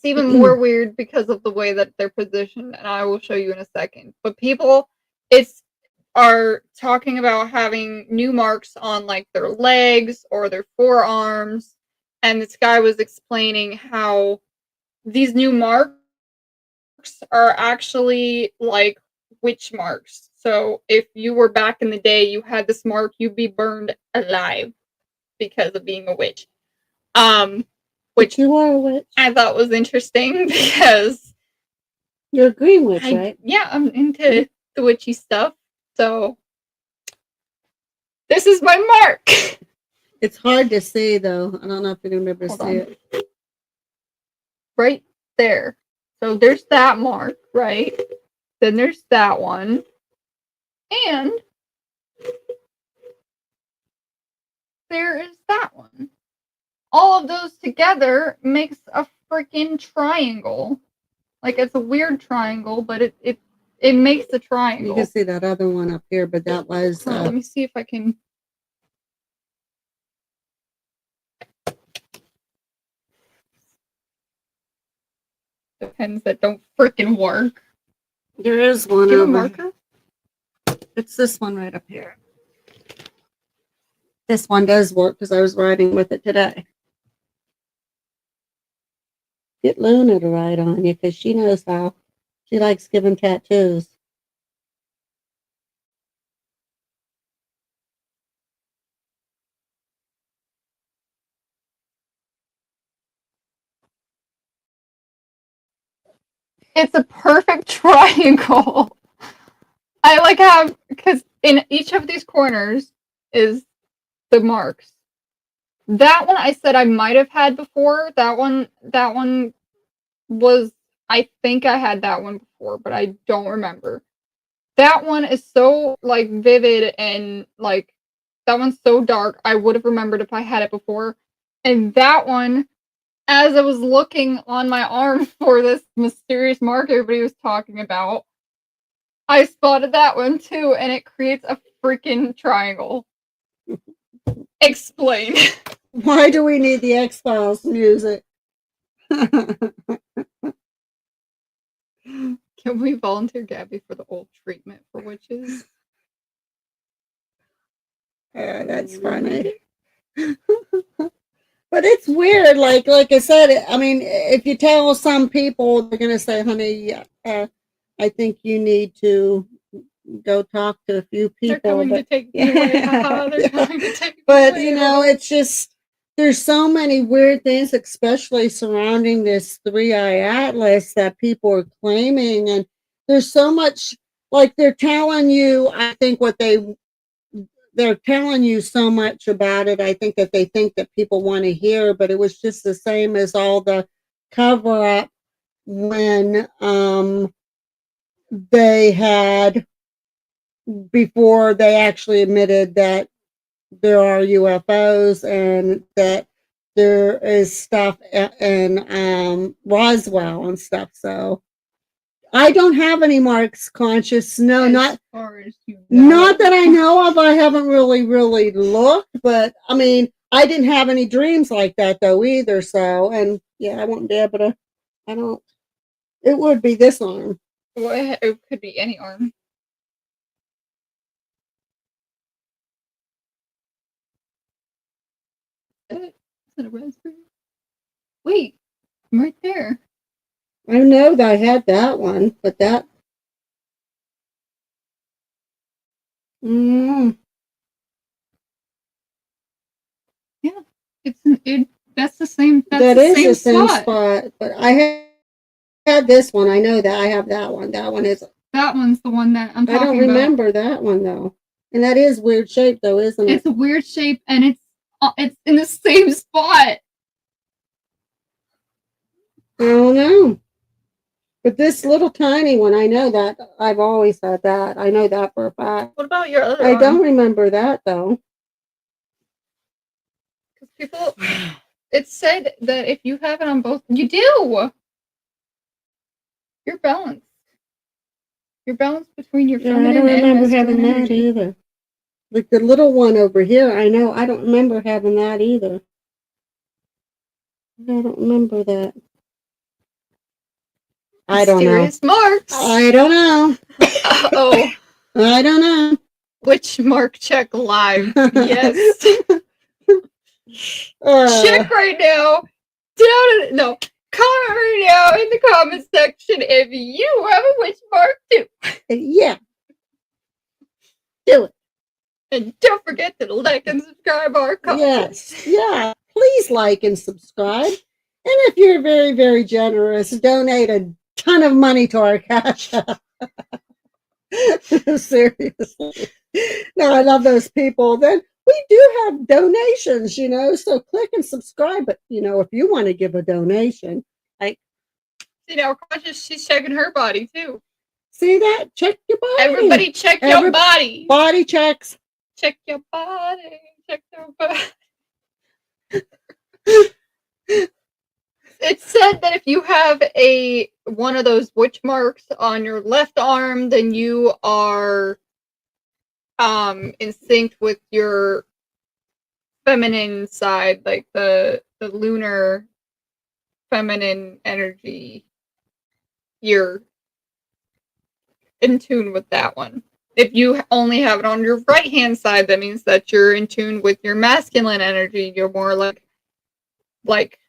even more weird because of the way that they're positioned, and I will show you in a second. But people are talking about having new marks on like their legs or their forearms, and this guy was explaining how these new marks are actually like witch marks. So if you were back in the day, you had this mark, you'd be burned alive because of being a witch. Which you are a witch. I thought was interesting because you're a green witch, right? Yeah, I'm into the witchy stuff. So this is my mark. It's hard to see though. I don't know if you're gonna be able to see it. Right there. So there's that mark, right? Then there's that one. And there is that one. All of those together makes a freaking triangle. Like it's a weird triangle, but it makes a triangle. You can see that other one up here, but that was let me see if I can. The pens that don't freaking work. There is one Do you have over. a marker? It's this one right up here. This one does work because I was riding with it today. Get Luna to ride on you because she knows how. She likes giving tattoos. It's a perfect triangle. I like have, because in each of these corners is the marks. That one I said I might have had before. That one was, I think I had that one before, but I don't remember. That one is so like vivid and like that one's so dark. I would have remembered if I had it before. And that one, as I was looking on my arm for this mysterious mark everybody was talking about, I spotted that one too, and it creates a freaking triangle. Explain. Why do we need the X-Files music? Can we volunteer Gabby for the old treatment for witches? Yeah, that's funny. But it's weird, like I said, I mean, if you tell some people, they're going to say, honey, I think you need to go talk to a few people. They're coming to take me away. Haha, they're coming to take me but, away. you know, it's just, there's so many weird things, especially surrounding this 3-eye atlas that people are claiming. And there's so much, like they're telling you, I think they're telling you so much about it. I think that they think that people want to hear, but it was just the same as all the cover up when they had, before they actually admitted that there are UFOs and that there is stuff in Roswell and stuff. So I don't have any marks conscious. No, as not far as you know. not that I know of. I haven't really looked, but I mean, I didn't have any dreams like that though either. So, and yeah, I wouldn't be able to. I don't. It would be this arm. Well, it could be any arm. Is it a raspberry? Wait, I'm right there. I know that I had that one, but that. Mm, Yeah, that's the same. That's that the is same the same spot. spot, but I had this one. I know that I have that one. That one is. That one's the one that I'm talking I don't about. remember that one though, and that is weird shape though, isn't it? It's a weird shape, and it's in the same spot. I don't know. But this little tiny one, I know that. I've always had that. I know that for a fact. What about your other I arm? don't remember that though. Because people, it said that if you have it on both, you do. You're balanced. You're balanced between your Yeah, I feminine don't and remember masculine having that energy. either. Like the little one over here, I know. I don't remember having that either. I don't remember that. I don't know. Mysterious marks. I don't know. Oh, I don't know. which mark check live? Yes. Check right now. No. Comment right now in the comment section if you have a witch mark too. Yeah. Do it. And don't forget to like and subscribe our content. Yes. Yeah. Please like and subscribe. And if you're very, very generous, donate a ton of money to our cash app. Seriously. No, I love those people. Then we do have donations, you know, so click and subscribe. But, you know, if you want to give a donation, like, You know, Conscious, she's checking her body too. see that? Check your body. Everybody check your body. Body checks. Check your body. Check your body. It said that if you have one of those witch marks on your left arm, then you are in sync with your feminine side, like the lunar feminine energy. You're in tune with that one. if you only have it on your right hand side, that means that you're in tune with your masculine energy. You're more like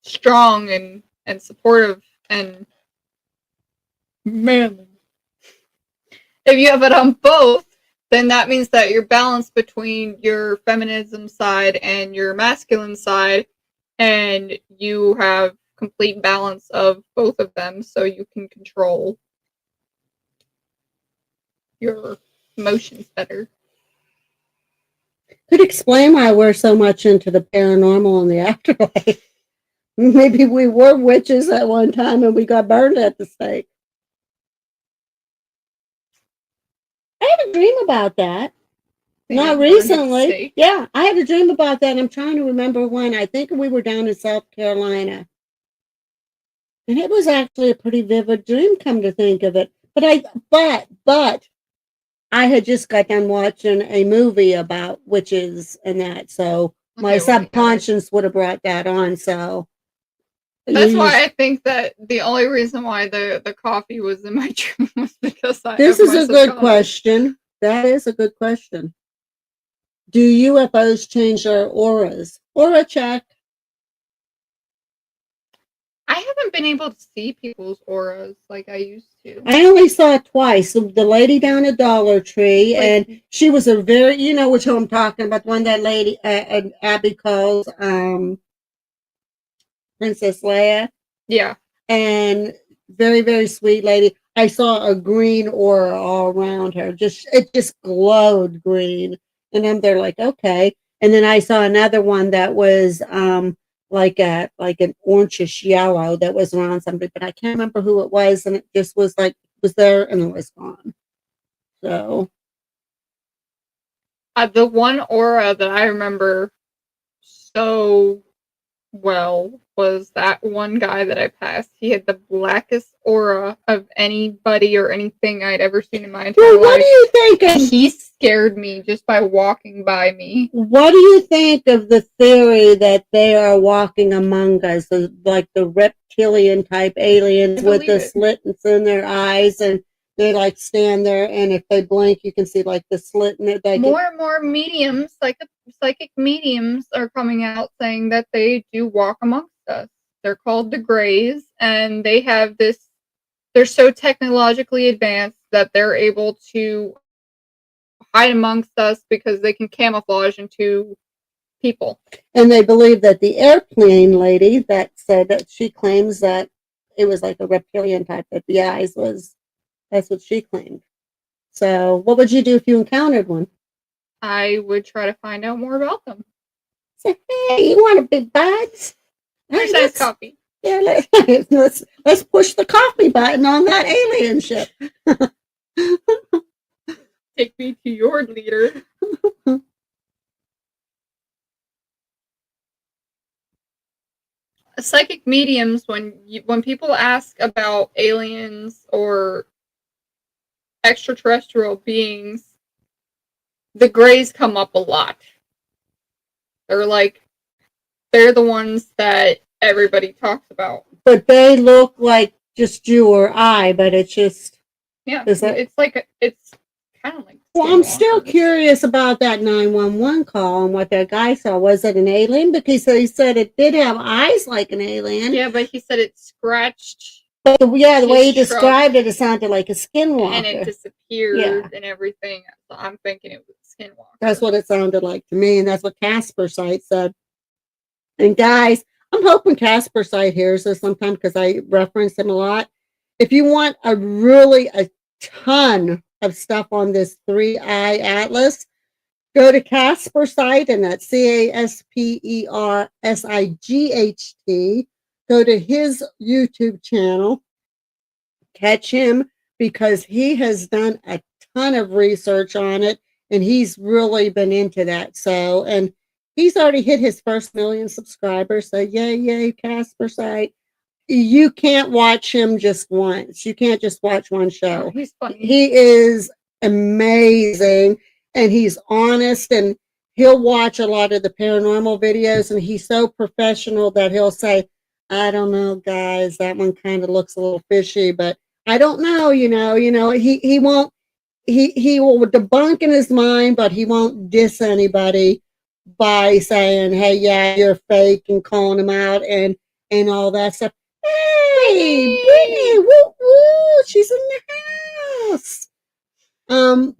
strong and supportive and manly. If you have it on both, then that means that you're balanced between your feminism side and your masculine side, and you have complete balance of both of them, so you can control your emotions better. Could explain why we're so much into the paranormal and the afterlife. Maybe we were witches at one time and we got burned at the stake. I had a dream about that. Not recently. Yeah, I had a dream about that. And I'm trying to remember when. I think we were down in South Carolina. And it was actually a pretty vivid dream, come to think of it. But I had just got done watching a movie about witches and that. So my subconscious would have brought that on. So that's why I think that the only reason why the coffee was in my dream was because This is a good question. That is a good question. Do UFOs change our auras? Aura check. I haven't been able to see people's auras like I used to. I only saw it twice. The lady down at Dollar Tree, and she was a very, you know which one I'm talking about, one that lady, Abby calls Princess Leia. Yeah. And very, very sweet lady. I saw a green aura all around her. It just glowed green. And I'm there like, okay. And then I saw another one that was like an orangish yellow that was around somebody, but I can't remember who it was, and it just was like was there and it was gone. So the one aura that I remember so well was that one guy that I passed. He had the blackest aura of anybody or anything I'd ever seen in my entire life. What do you think of? He scared me just by walking by me. What do you think of the theory that they are walking among us, like the reptilian type aliens with the slits in their eyes, and they like stand there, and if they blink, you can see like the slit in it. More and more mediums, psychic mediums, are coming out saying that they do walk amongst us. They're called the Greys, and they have this. They're so technologically advanced that they're able to hide amongst us because they can camouflage into people. And they believe that the airplane lady that said that she claims that it was like a reptilian type, that the eyes was. That's what she claimed. So, what would you do if you encountered one? I would try to find out more about them. Say, hey, you want a big bite? Nice coffee. Yeah, let's push the coffee button on that alien ship. Take me to your leader. Psychic mediums, when people ask about aliens or extraterrestrial beings, the Greys come up a lot. They're the ones that everybody talks about. But they look like just you or I, but it's just... Yeah, it's kind of like... Well, I'm still curious about that 911 call and what that guy saw. Was it an alien? Because he said it did have eyes like an alien. Yeah, but he said it scratched. But the way he described it, it sounded like a skinwalker. And it disappeared and everything. So I'm thinking it was a skinwalker. That's what it sounded like to me, and that's what Casper Sight said. And guys, I'm hoping Casper Sight hears this sometime because I reference him a lot. If you want a ton of stuff on this 3-eye atlas, go to Casper Sight, and that's CASPERSIGHT. Go to his YouTube channel, catch him, because he has done a ton of research on it, and he's really been into that. So, and he's already hit his first 1 million subscribers. So yay, Casper Sight. You can't watch him just once. You can't just watch one show. Oh, he's funny. He is amazing, and he's honest, and he'll watch a lot of the paranormal videos, and he's so professional that he'll say, I don't know, guys, that one kind of looks a little fishy, but I don't know, he he will debunk in his mind, but he won't diss anybody by saying, "Hey, yeah, you're fake," and calling them out and all that stuff. Hey, Brittany, woo woo, she's in the house.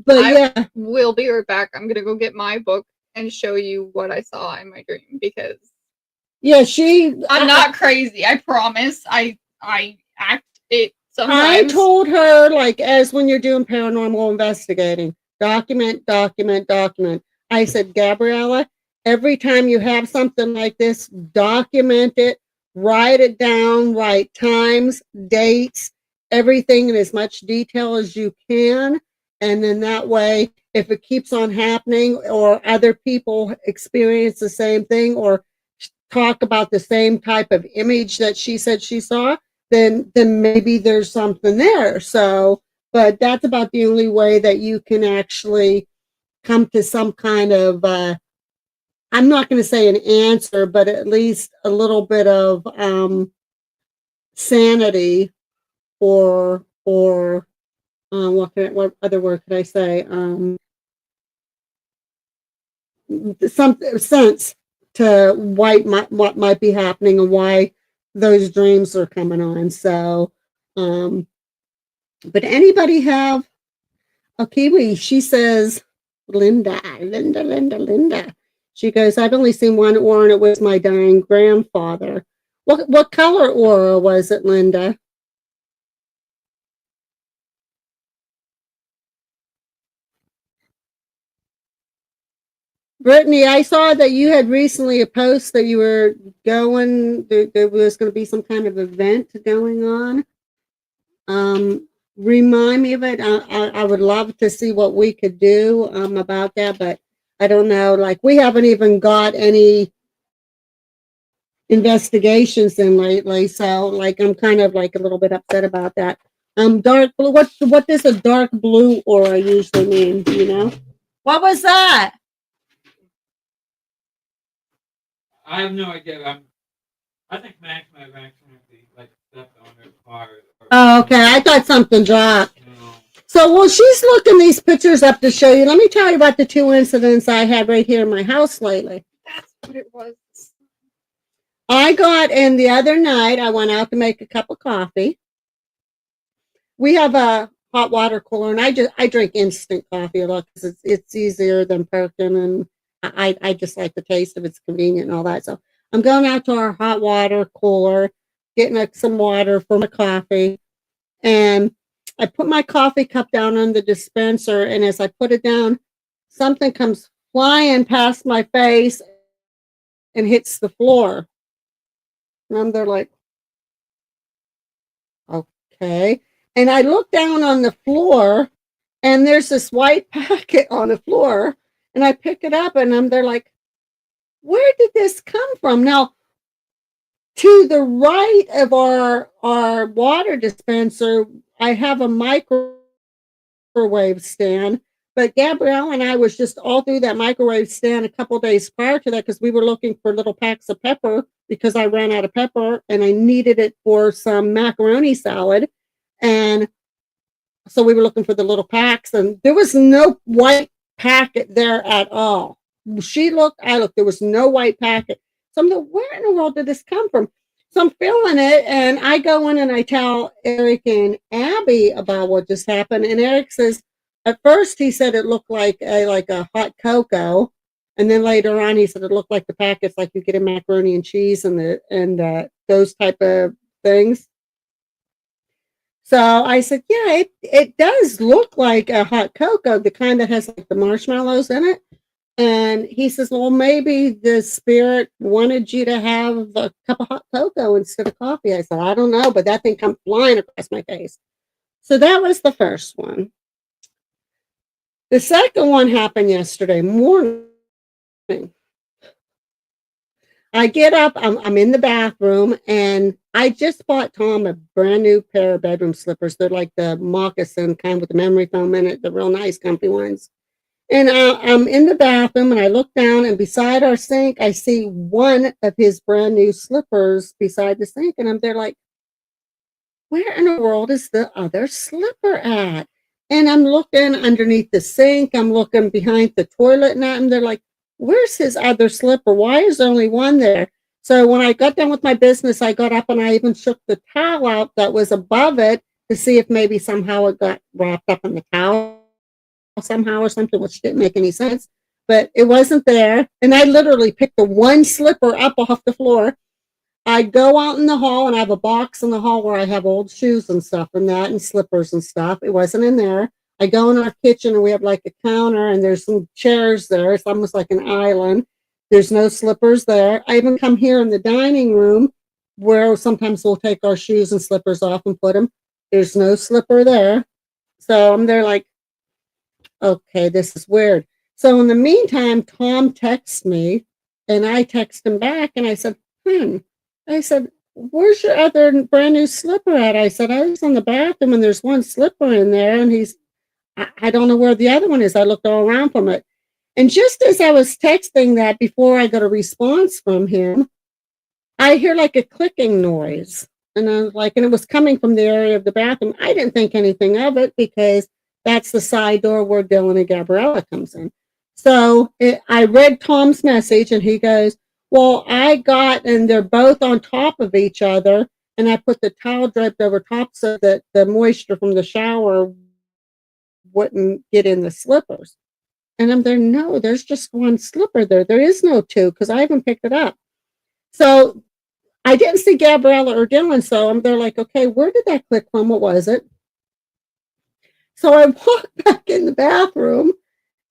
But yeah, We'll be right back. I'm gonna go get my book and show you what I saw in my dream because yeah, I'm not crazy. I promise. I act it sometimes. I told her, like, as when you're doing paranormal investigating, document, document, document. I said, Gabriella, every time you have something like this, document it, write it down, write times, dates, everything in as much detail as you can. And then that way, if it keeps on happening or other people experience the same thing or talk about the same type of image that she said she saw, then maybe there's something there. So, but that's about the only way that you can actually come to some kind of I'm not going to say an answer, but at least a little bit of sanity or what other word could I say? Some sense to what might be happening and why those dreams are coming on. So, but anybody have a Kiwi? She says, Linda. She goes, I've only seen one aura, and it was my dying grandfather. What color aura was it, Linda? Brittany, I saw that you had recently a post that you were going, there was going to be some kind of event going on. Remind me of it. I would love to see what we could do about that, but I don't know. Like, we haven't even got any investigations in lately, so like I'm kind of like a little bit upset about that. Dark blue. What does a dark blue aura usually mean? Do you know? What was that? I have no idea. I think Max might be like stepped on her car. Oh, okay. I thought something dropped. No. So while she's looking these pictures up to show you, let me tell you about the two incidents I had right here in my house lately. That's what it was. I got in the other night, I went out to make a cup of coffee. We have a hot water cooler, and I drink instant coffee a lot because it's easier than perking, and I just like the taste of it. It's convenient and all that. So I'm going out to our hot water cooler, getting some water for my coffee, and I put my coffee cup down on the dispenser, and as I put it down, something comes flying past my face and hits the floor. And I'm there like, okay. And I look down on the floor, and there's this white packet on the floor, and I pick it up, and I'm there like, where did this come from? Now, to the right of our water dispenser, I have a microwave stand, but Gabrielle and I was just all through that microwave stand a couple days prior to that because we were looking for little packs of pepper because I ran out of pepper and I needed it for some macaroni salad. And so we were looking for the little packs, and there was no white packet there at all. She looked, I looked, there was no white packet. So I'm like, where in the world did this come from? So I'm feeling it, and I go in and I tell Eric and Abby about what just happened. And Eric says, at first he said it looked like a hot cocoa, and then later on he said it looked like the packets like you get in macaroni and cheese and those type of things. So I said, yeah, it does look like a hot cocoa, the kind that has like the marshmallows in it. And he says, well, maybe the spirit wanted you to have a cup of hot cocoa instead of coffee. I said, I don't know, but that thing come flying across my face. So that was the first one. The second one happened yesterday morning. I get up, I'm in the bathroom, and I just bought Tom a brand new pair of bedroom slippers. They're like the moccasin kind with the memory foam in it, the real nice, comfy ones. And I'm in the bathroom, and I look down, and beside our sink, I see one of his brand new slippers beside the sink, and I'm there like, where in the world is the other slipper at? And I'm looking underneath the sink. I'm looking behind the toilet, and they're like, "Where's his other slipper? Why is there only one there?" So when I got done with my business, I got up and I even shook the towel out that was above it to see if maybe somehow it got wrapped up in the towel somehow or something, which didn't make any sense. But it wasn't there. And I literally picked the one slipper up off the floor. I go out in the hall and I have a box in the hall where I have old shoes and stuff and that and slippers and stuff. It wasn't in there. I go in our kitchen and we have like a counter and there's some chairs there. It's almost like an island. There's no slippers there. I even come here in the dining room where sometimes we'll take our shoes and slippers off and put them. There's no slipper there. So I'm there like, okay, this is weird. So in the meantime, Tom texts me and I text him back and I said, I said, "Where's your other brand new slipper at?" I said, "I was in the bathroom and there's one slipper in there." And I don't know where the other one is. I looked all around from it. And just as I was texting that before I got a response from him, I hear like a clicking noise. And I was like, and it was coming from the area of the bathroom. I didn't think anything of it because that's the side door where Dylan and Gabriella comes in. So I read Tom's message and he goes, "Well, I got," and they're both on top of each other. And I put the towel draped over top so that the moisture from the shower wouldn't get in the slippers. And I'm there, no, there's just one slipper there. There is no two because I haven't picked it up. So I didn't see Gabriella or Dylan. So I'm there like, okay, where did that click from? What was it? So I walk back in the bathroom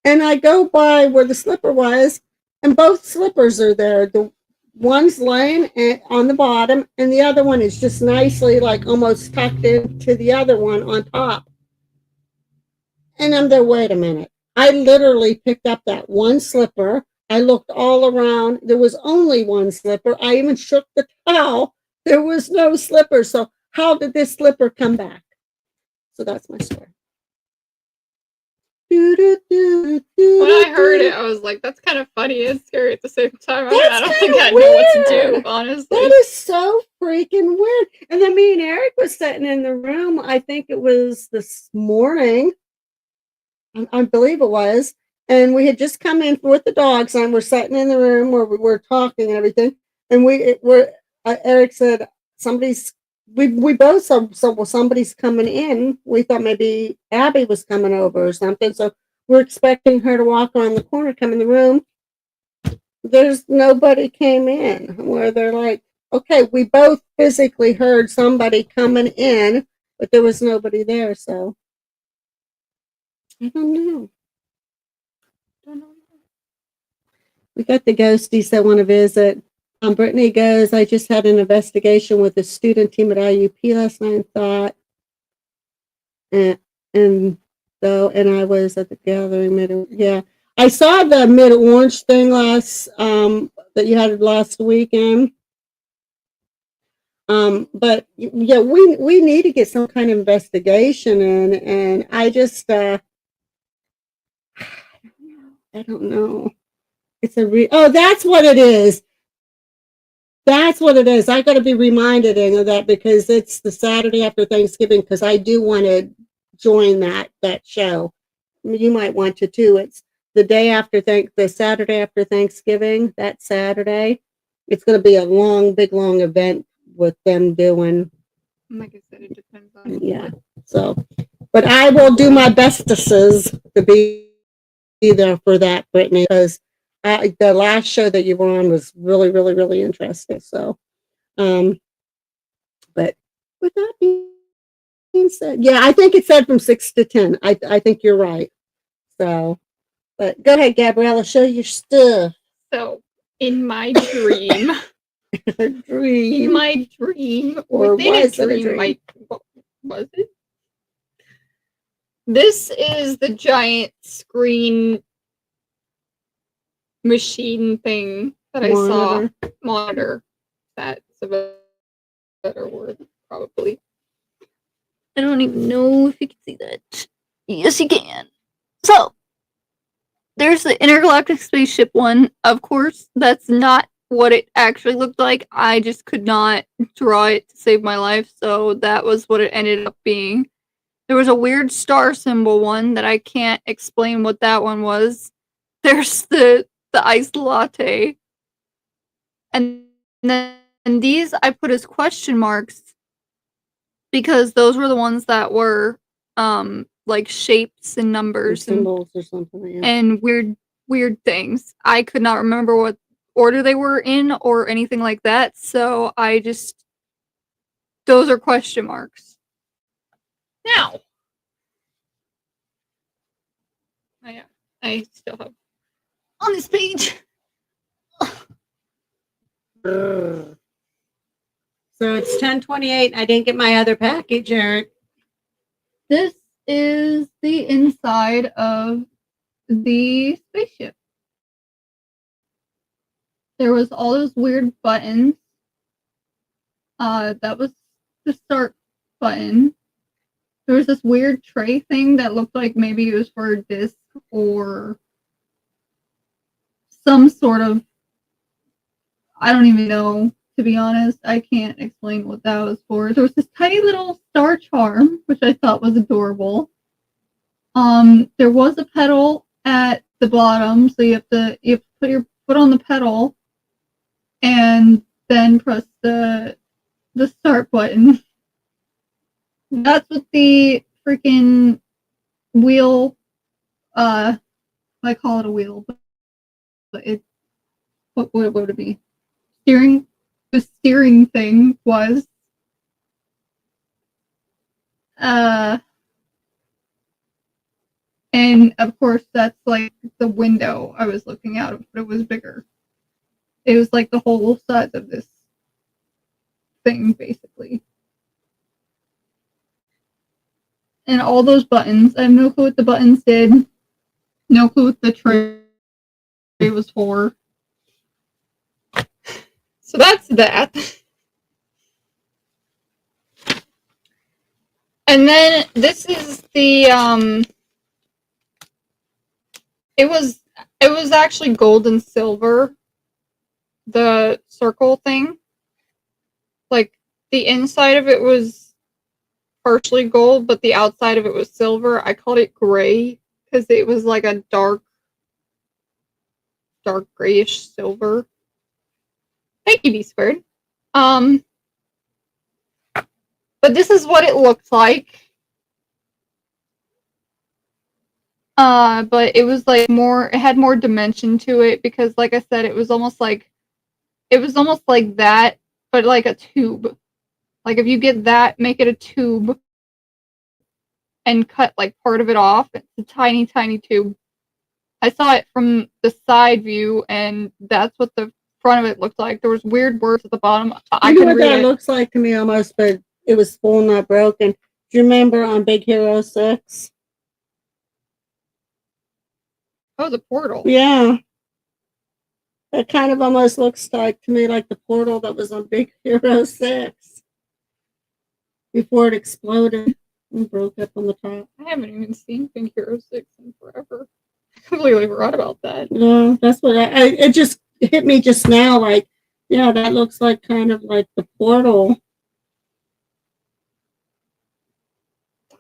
and I go by where the slipper was, and both slippers are there. The one's laying on the bottom, and the other one is just nicely, like almost tucked into the other one on top. And I'm there, wait a minute. I literally picked up that one slipper. I looked all around. There was only one slipper. I even shook the towel. There was no slipper. So how did this slipper come back? So that's my story. When I heard it, I was like, that's kind of funny and scary at the same time. I don't think I know what to do, honestly. That is so freaking weird. And then me and Eric was sitting in the room, I think it was this morning, I believe it was, and we had just come in with the dogs, and we're sitting in the room where we were talking and everything, and Eric said, we both said, so well, somebody's coming in. We thought maybe Abby was coming over or something. So we're expecting her to walk around the corner, come in the room. There's nobody came in. Where they're like, okay, we both physically heard somebody coming in, but there was nobody there. So I don't know. We got the ghosties that want to visit. Brittany goes, "I just had an investigation with the student team at IUP last night and thought, and I was at the gathering yeah. I saw the Mid-Orange thing that you had last weekend. But yeah, we need to get some kind of investigation in, and I just I don't know. It's that's what it is. That's what it is. I got to be reminded of that because it's the Saturday after Thanksgiving, because I do want to join that show. You might want to too. It's the day after the Saturday after Thanksgiving, that Saturday. It's going to be a big long event with them doing. Like I said, it depends on. Yeah. So, but I will do my bestesses to be there for that, Brittany, because the last show that you were on was really, really, really interesting. So, but with that being said, yeah, I think it said from 6 to 10. I think you're right. So, but go ahead, Gabriella, show your stuff. So, in my dream, dream, or within a dream, what was it? This is the giant screen machine thing that I saw. Monitor. That's a better word, probably. I don't even know if you can see that. Yes, you can. So, there's the intergalactic spaceship one, of course. That's not what it actually looked like. I just could not draw it to save my life, so that was what it ended up being. There was a weird star symbol one that I can't explain what that one was. There's the iced latte. And then these I put as question marks because those were the ones that were like shapes and numbers and symbols or something. Yeah. and weird things. I could not remember what order they were in or anything like that, so I just those are question marks. Now, I still have on this page. Ugh. So it's 10:28. I didn't get my other package, Eric. This is the inside of the spaceship. There was all those weird buttons. That was the start button. There was this weird tray thing that looked like maybe it was for a disc or some sort of, I don't even know, to be honest. I can't explain what that was for. There was this tiny little star charm, which I thought was adorable. There was a pedal at the bottom, so you have to put your foot on the pedal and then press the start button. That's what the freaking wheel, I call it a wheel, but it, what would it be? The steering thing was. And of course, that's like the window I was looking out of, but it was bigger. It was like the whole size of this thing, basically. And all those buttons, I have no clue what the buttons did. No clue what the tray was for. So that's that. And then this is the it was actually gold and silver, the circle thing. Like the inside of it was partially gold, but the outside of it was silver. I called it gray because it was like a dark grayish silver. Thank you, B Squared. But this is what it looked like. But it was like it had more dimension to it because, like I said, it was almost like that, but like a tube. Like if you get that, make it a tube and cut like part of it off. It's a tiny, tiny tube. I saw it from the side view, and that's what the front of it looked like. There was weird words at the bottom. I You know couldn't what read that it. looks like to me almost, but it was full, not broken. Do you remember on Big Hero 6? Oh, the portal. Yeah. It kind of almost looks like to me like the portal that was on Big Hero 6 before it exploded and broke up on the top. I haven't even seen Big Hero 6 in forever. I completely forgot about that. Yeah, that's what it just hit me just now. Like, yeah, that looks like kind of like the portal.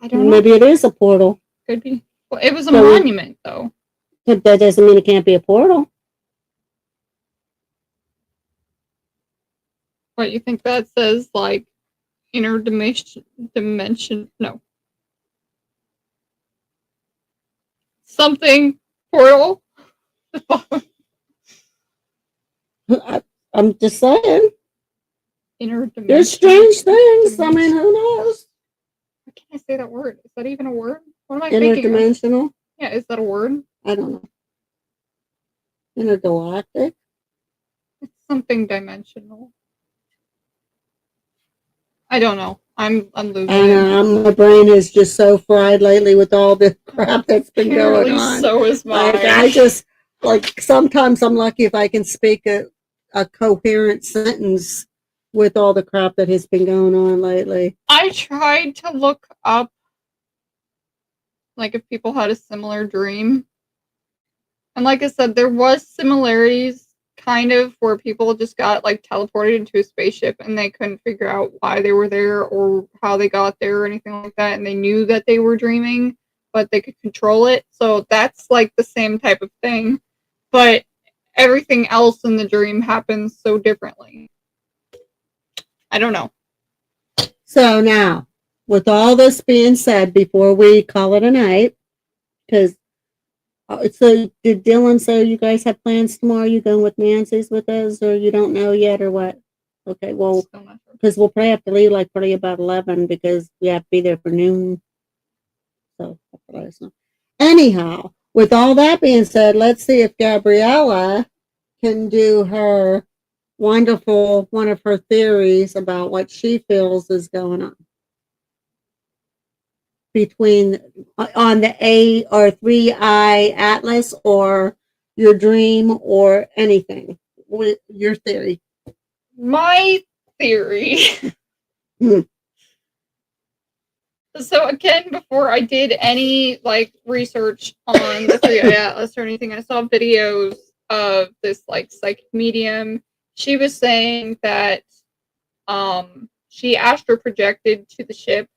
I don't know. Maybe it is a portal. Could be. Well, it was a So monument, though. But that doesn't mean it can't be a portal. What, you think that says, like, interdimension? No. Something portal? I'm just saying. Interdimension. There's strange things. I mean, who knows? Why can't I say that word? Is that even a word? What am I thinking of? Interdimensional? Yeah, is that a word? I don't know. Intergalactic? It's something dimensional. I don't know. I'm losing it. My brain is just so fried lately with all the crap that's been Apparently going on. so is mine. Like, I just, like, sometimes I'm lucky if I can speak a coherent sentence with all the crap that has been going on lately. I tried to look up, like, if people had a similar dream. And like I said, there was similarities kind of where people just got like teleported into a spaceship and they couldn't figure out why they were there or how they got there or anything like that, and they knew that they were dreaming, but they could control it. So that's like the same type of thing, but everything else in the dream happens so differently. I don't know. So now, with all this being said, before we call it a night, because so did Dylan say you guys have plans tomorrow? You going with Nancy's with us, or you don't know yet, or what? Okay, well, Still not sure. because we'll probably have to leave like probably about 11 because we have to be there for noon. So have to let us know. Anyhow, with all that being said, let's see if Gabriella can do her wonderful one of her theories about what she feels is going on between on the A or 3i atlas or your dream or anything. Your theory. My theory. Hmm. So again, before I did any like research on the 3i Atlas or anything, I saw videos of this like psychic medium. She was saying that she astral projected to the ship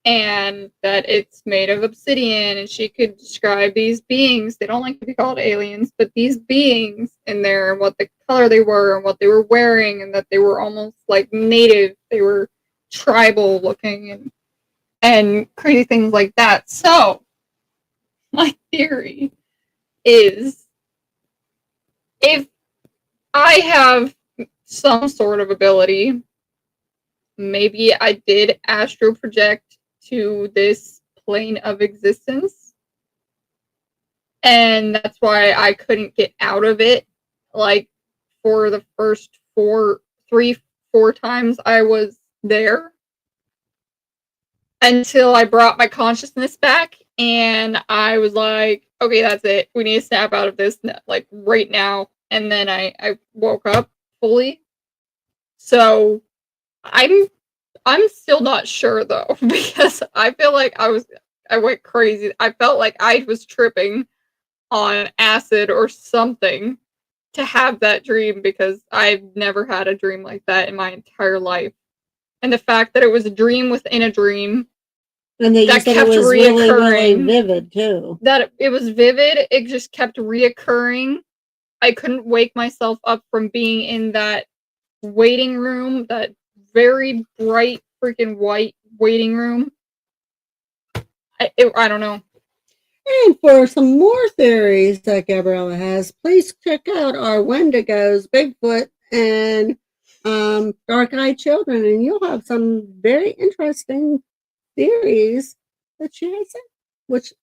and that it's made of obsidian, and she could describe these beings. They don't like to be called aliens, but these beings in there and what the color they were and what they were wearing, and that they were almost like native. They were tribal looking and crazy things like that. So my theory is if I have some sort of ability, maybe I did astral project to this plane of existence, and that's why I couldn't get out of it like for the first 4 times I was there, until I brought my consciousness back and I was like, okay, that's it. We need to snap out of this like right now. And then I woke up fully. So I'm still not sure though, because I feel like I went crazy. I felt like I was tripping on acid or something to have that dream, because I've never had a dream like that in my entire life. And the fact that it was a dream within a dream, And they that said it kept was really, really reoccurring. vivid too. That it was vivid, it just kept reoccurring. I couldn't wake myself up from being in that waiting room, that very bright freaking white waiting room. I don't know. And for some more theories that Gabriella has, please check out our Wendigos, Bigfoot, and Dark-Eyed Children, and you'll have some very interesting theories that she has said, which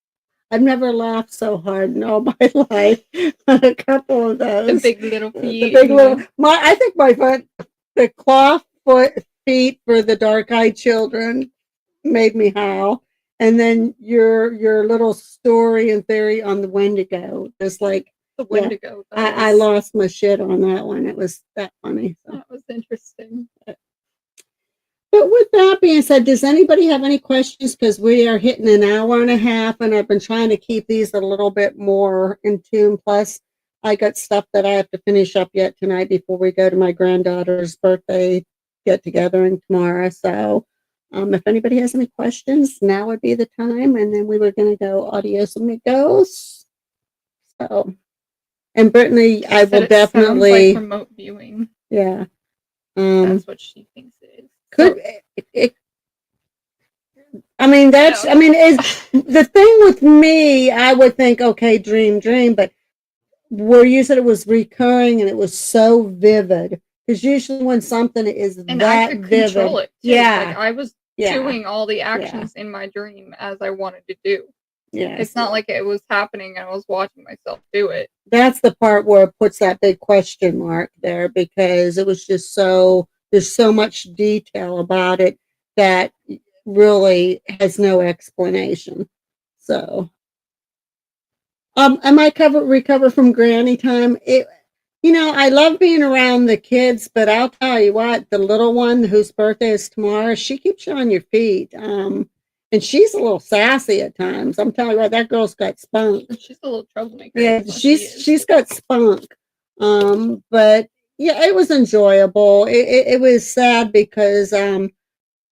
I've never laughed so hard in all my life on a couple of those. The big little feet. The big little. I think my foot, the cloth feet for the Dark-Eyed Children, made me howl. And then your little story and theory on the Wendigo, just like the Wendigo. Yeah, I lost my shit on that one. It was that funny. So. That was interesting. But with that being said, does anybody have any questions? Because we are hitting an hour and a half, and I've been trying to keep these a little bit more in tune. Plus, I got stuff that I have to finish up yet tonight before we go to my granddaughter's birthday get together and tomorrow. So. If anybody has any questions, now would be the time. And then we were going to go adios amigos. So, and Brittany, I will definitely like remote viewing. Yeah, that's what she thinks it is. Could it? I mean, that's. I mean, is the thing with me? I would think, okay, dream, but where you said it was recurring and it was so vivid, because usually when something is and that I could vivid, control it too. Yeah, like I was doing all the actions in my dream as I wanted to do. Yeah, it's not like it was happening and I was watching myself do it. That's the part where it puts that big question mark there, because it was just so, there's so much detail about it that really has no explanation. So, I might recover from granny time. I love being around the kids, but I'll tell you what, the little one whose birthday is tomorrow, she keeps you on your feet. And she's a little sassy at times. I'm telling you what, that girl's got spunk. She's a little troublemaker. Yeah, she's got spunk. But yeah, it was enjoyable. It was sad because it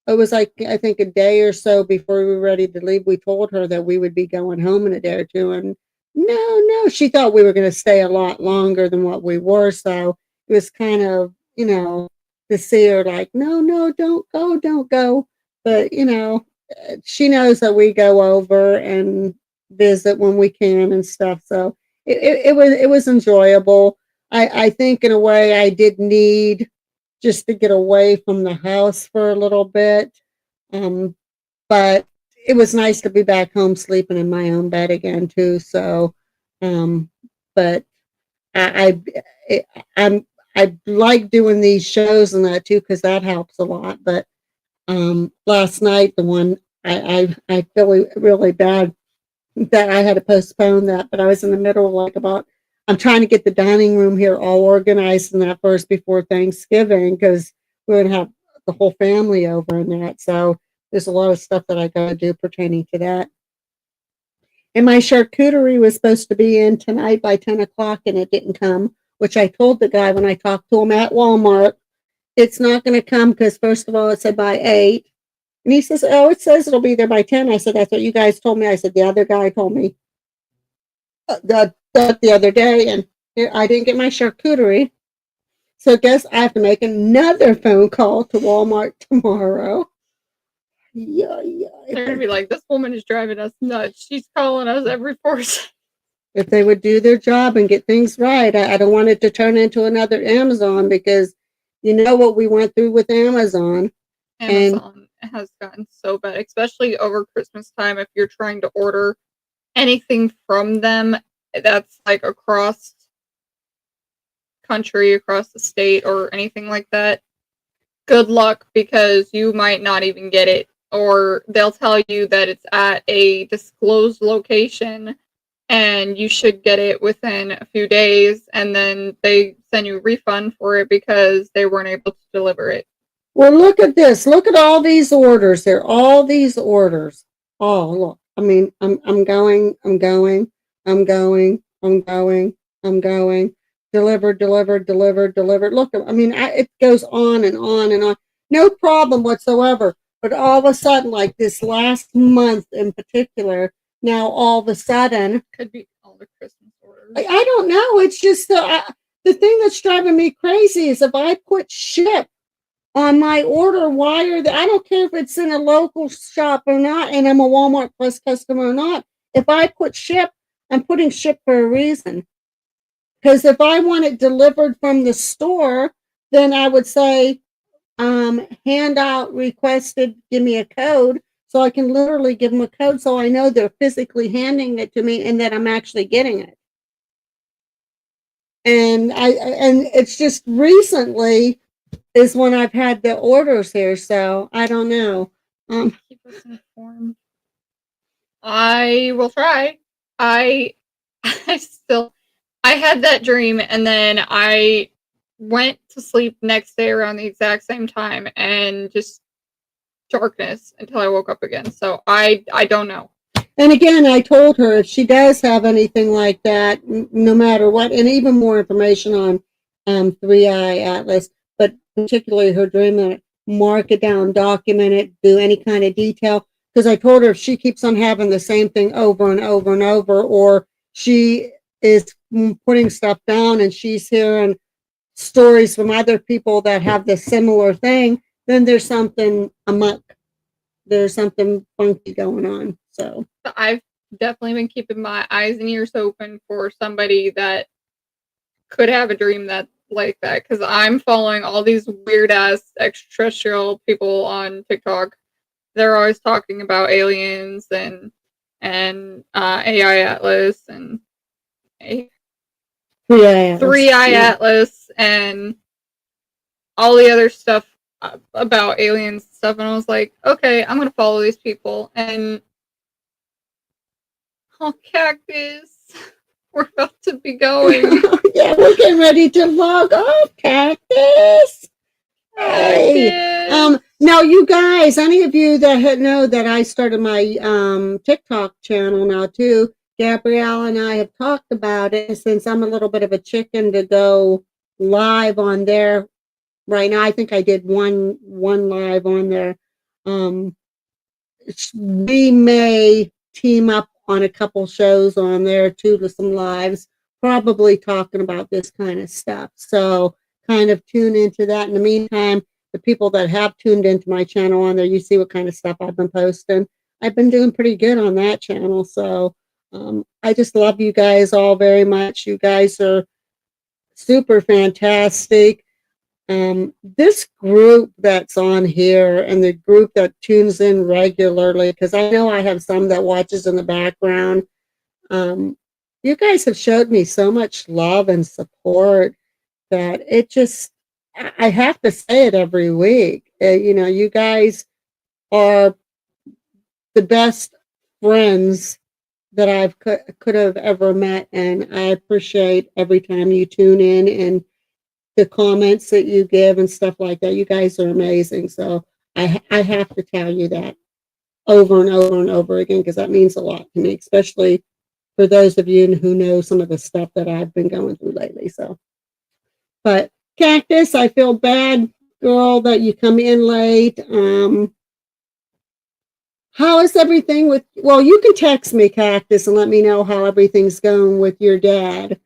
was like I think a day or so before we were ready to leave. We told her that we would be going home in a day or two, and no, she thought we were going to stay a lot longer than what we were. So it was kind of to see her like, no, don't go. But she knows that we go over and visit when we can and stuff. So it was enjoyable. I think in a way I did need just to get away from the house for a little bit. Um, but it was nice to be back home sleeping in my own bed again too. So, um, but I, I like doing these shows and that too because that helps a lot. But last night the one I feel really bad that I had to postpone that, but I was in the middle of I'm trying to get the dining room here all organized and that first before Thanksgiving because we're gonna have the whole family over and that. So there's a lot of stuff that I gotta do pertaining to that. And my charcuterie was supposed to be in tonight by 10 o'clock and it didn't come, which I told the guy when I talked to him at Walmart, it's not gonna come because first of all it said by 8. And he says, "Oh, it says it'll be there by 10." I said, "That's what you guys told me." I said, "The other guy told me that the other day, and I didn't get my charcuterie. So I guess I have to make another phone call to Walmart tomorrow." Yeah. They're gonna be like, this woman is driving us nuts. She's calling us every 4 seconds. If they would do their job and get things right, I don't want it to turn into another Amazon because you know what we went through with Amazon. Amazon has gotten so bad, especially over Christmas time. If you're trying to order anything from them that's like across country, across the state, or anything like that, good luck because you might not even get it. Or they'll tell you that it's at a disclosed location and you should get it within a few days, and then they send you a refund for it because they weren't able to deliver it. Well, look at this. Look at all these orders. There are all these orders. Oh, look. I mean, I'm going. Delivered, delivered, delivered, delivered. Look, I mean, it goes on and on and on. No problem whatsoever. But all of a sudden, like this last month in particular, now all of a sudden, Could be all the Christmas orders. I don't know. It's just the thing that's driving me crazy is if I put ship on my order, I don't care if it's in a local shop or not, and I'm a Walmart Plus customer or not. If I put ship, I'm putting ship for a reason. Because if I want it delivered from the store, then I would say, handout requested, give me a code. So I can literally give them a code so I know they're physically handing it to me and that I'm actually getting it. And it's just recently is when I've had the orders here, so I don't know. Keep us informed. I will try. I had that dream and then I went to sleep next day around the exact same time and just darkness until I woke up again. So I don't know. And again, I told her if she does have anything like that, no matter what, and even more information on 3i Atlas, but particularly her dream, mark it down, document it, do any kind of detail. Because I told her if she keeps on having the same thing over and over and over, or she is putting stuff down and she's hearing stories from other people that have the similar thing, then there's something amok. There's something funky going on. So I've definitely been keeping my eyes and ears open for somebody that could have a dream that like that, because I'm following all these weird ass extraterrestrial people on TikTok. They're always talking about aliens and AI Atlas and 3i Atlas and all the other stuff about aliens and stuff. And I was like, okay, I'm gonna follow these people. And Cactus, we're about to be going. Yeah, we're getting ready to log off, Cactus. Hey. Now, you guys, any of you that know that I started my TikTok channel now too, Gabrielle and I have talked about it, since I'm a little bit of a chicken to go live on there right now. I think I did one live on there. We may team up on a couple shows on there too, to some lives, probably talking about this kind of stuff. So kind of tune into that. In the meantime, the people that have tuned into my channel on there, you see what kind of stuff I've been posting. I've been doing pretty good on that channel. So I just love you guys all very much. You guys are super fantastic. This group that's on here and the group that tunes in regularly, because I know I have some that watches in the background, you guys have showed me so much love and support that it just, I have to say it every week. You guys are the best friends that I've could have ever met, and I appreciate every time you tune in and the comments that you give and stuff like that. You guys are amazing. So I have to tell you that over and over and over again, because that means a lot to me, especially for those of you who know some of the stuff that I've been going through lately. So, but Cactus, I feel bad, girl, that you come in late. How is everything with, well, you can text me, Cactus, and let me know how everything's going with your dad.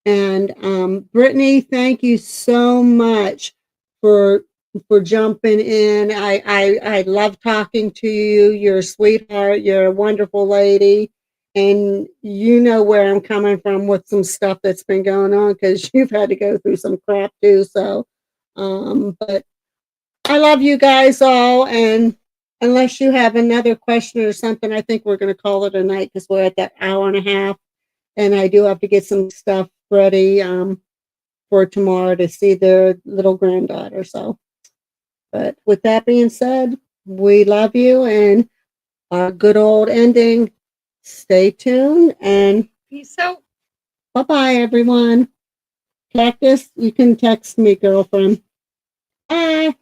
And Brittany, thank you so much for jumping in. I love talking to you. You're a sweetheart. You're a wonderful lady. And you know where I'm coming from with some stuff that's been going on, because you've had to go through some crap too. So, but I love you guys all. And unless you have another question or something, I think we're going to call it a night, because we're at that hour and a half. And I do have to get some stuff ready for tomorrow to see their little granddaughter. So, but with that being said, we love you, and our good old ending. Stay tuned, and Peace out. bye-bye, everyone. Cactus, you can text me, girlfriend. Bye.